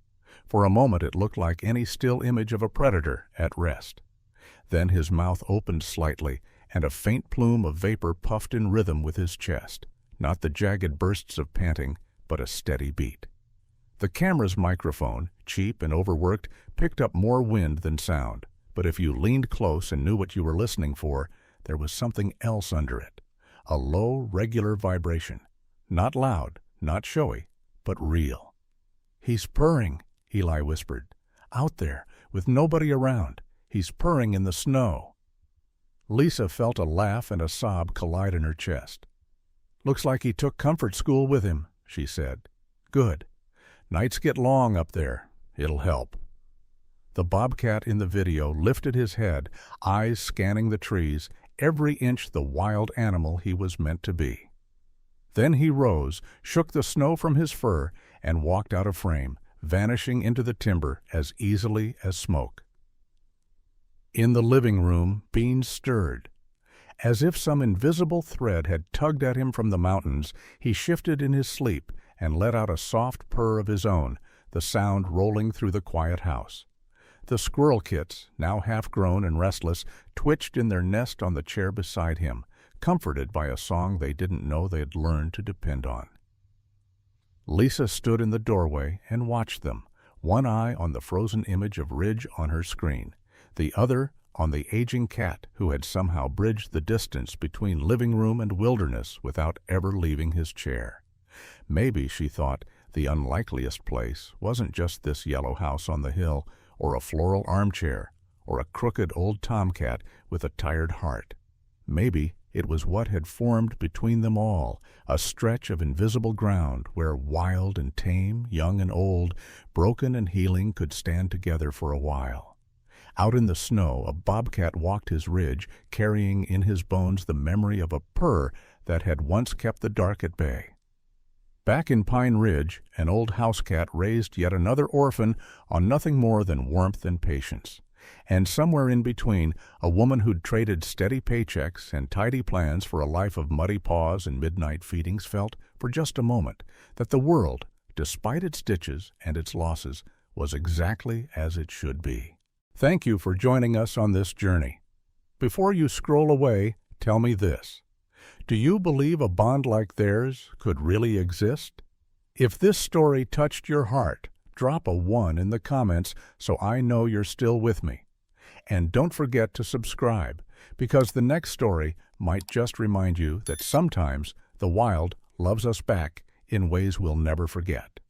Speaker 1: For a moment it looked like any still image of a predator at rest. Then his mouth opened slightly, and a faint plume of vapor puffed in rhythm with his chest. Not the jagged bursts of panting, but a steady beat. The camera's microphone, cheap and overworked, picked up more wind than sound, but if you leaned close and knew what you were listening for, there was something else under it. A low, regular vibration. Not loud, not showy, but real. "He's purring," Eli whispered. "Out there, with nobody around. He's purring in the snow." Lisa felt a laugh and a sob collide in her chest. "Looks like he took Comfort School with him," she said. "Good. Nights get long up there. It'll help." The bobcat in the video lifted his head, eyes scanning the trees, every inch the wild animal he was meant to be. Then he rose, shook the snow from his fur, and walked out of frame, vanishing into the timber as easily as smoke. In the living room, Beans stirred. As if some invisible thread had tugged at him from the mountains, he shifted in his sleep and let out a soft purr of his own, the sound rolling through the quiet house. The squirrel kits, now half-grown and restless, twitched in their nest on the chair beside him, comforted by a song they didn't know they'd learned to depend on. Lisa stood in the doorway and watched them, one eye on the frozen image of Ridge on her screen, the other on the aging cat who had somehow bridged the distance between living room and wilderness without ever leaving his chair. Maybe, she thought, the unlikeliest place wasn't just this yellow house on the hill, or a floral armchair, or a crooked old tomcat with a tired heart. Maybe it was what had formed between them all, a stretch of invisible ground where wild and tame, young and old, broken and healing could stand together for a while. Out in the snow, a bobcat walked his ridge, carrying in his bones the memory of a purr that had once kept the dark at bay. Back in Pine Ridge, an old housecat raised yet another orphan on nothing more than warmth and patience. And somewhere in between, a woman who'd traded steady paychecks and tidy plans for a life of muddy paws and midnight feedings felt, for just a moment, that the world, despite its ditches and its losses, was exactly as it should be. Thank you for joining us on this journey. Before you scroll away, tell me this. Do you believe a bond like theirs could really exist? If this story touched your heart, drop a 1 in the comments so I know you're still with me. And don't forget to subscribe, because the next story might just remind you that sometimes the wild loves us back in ways we'll never forget.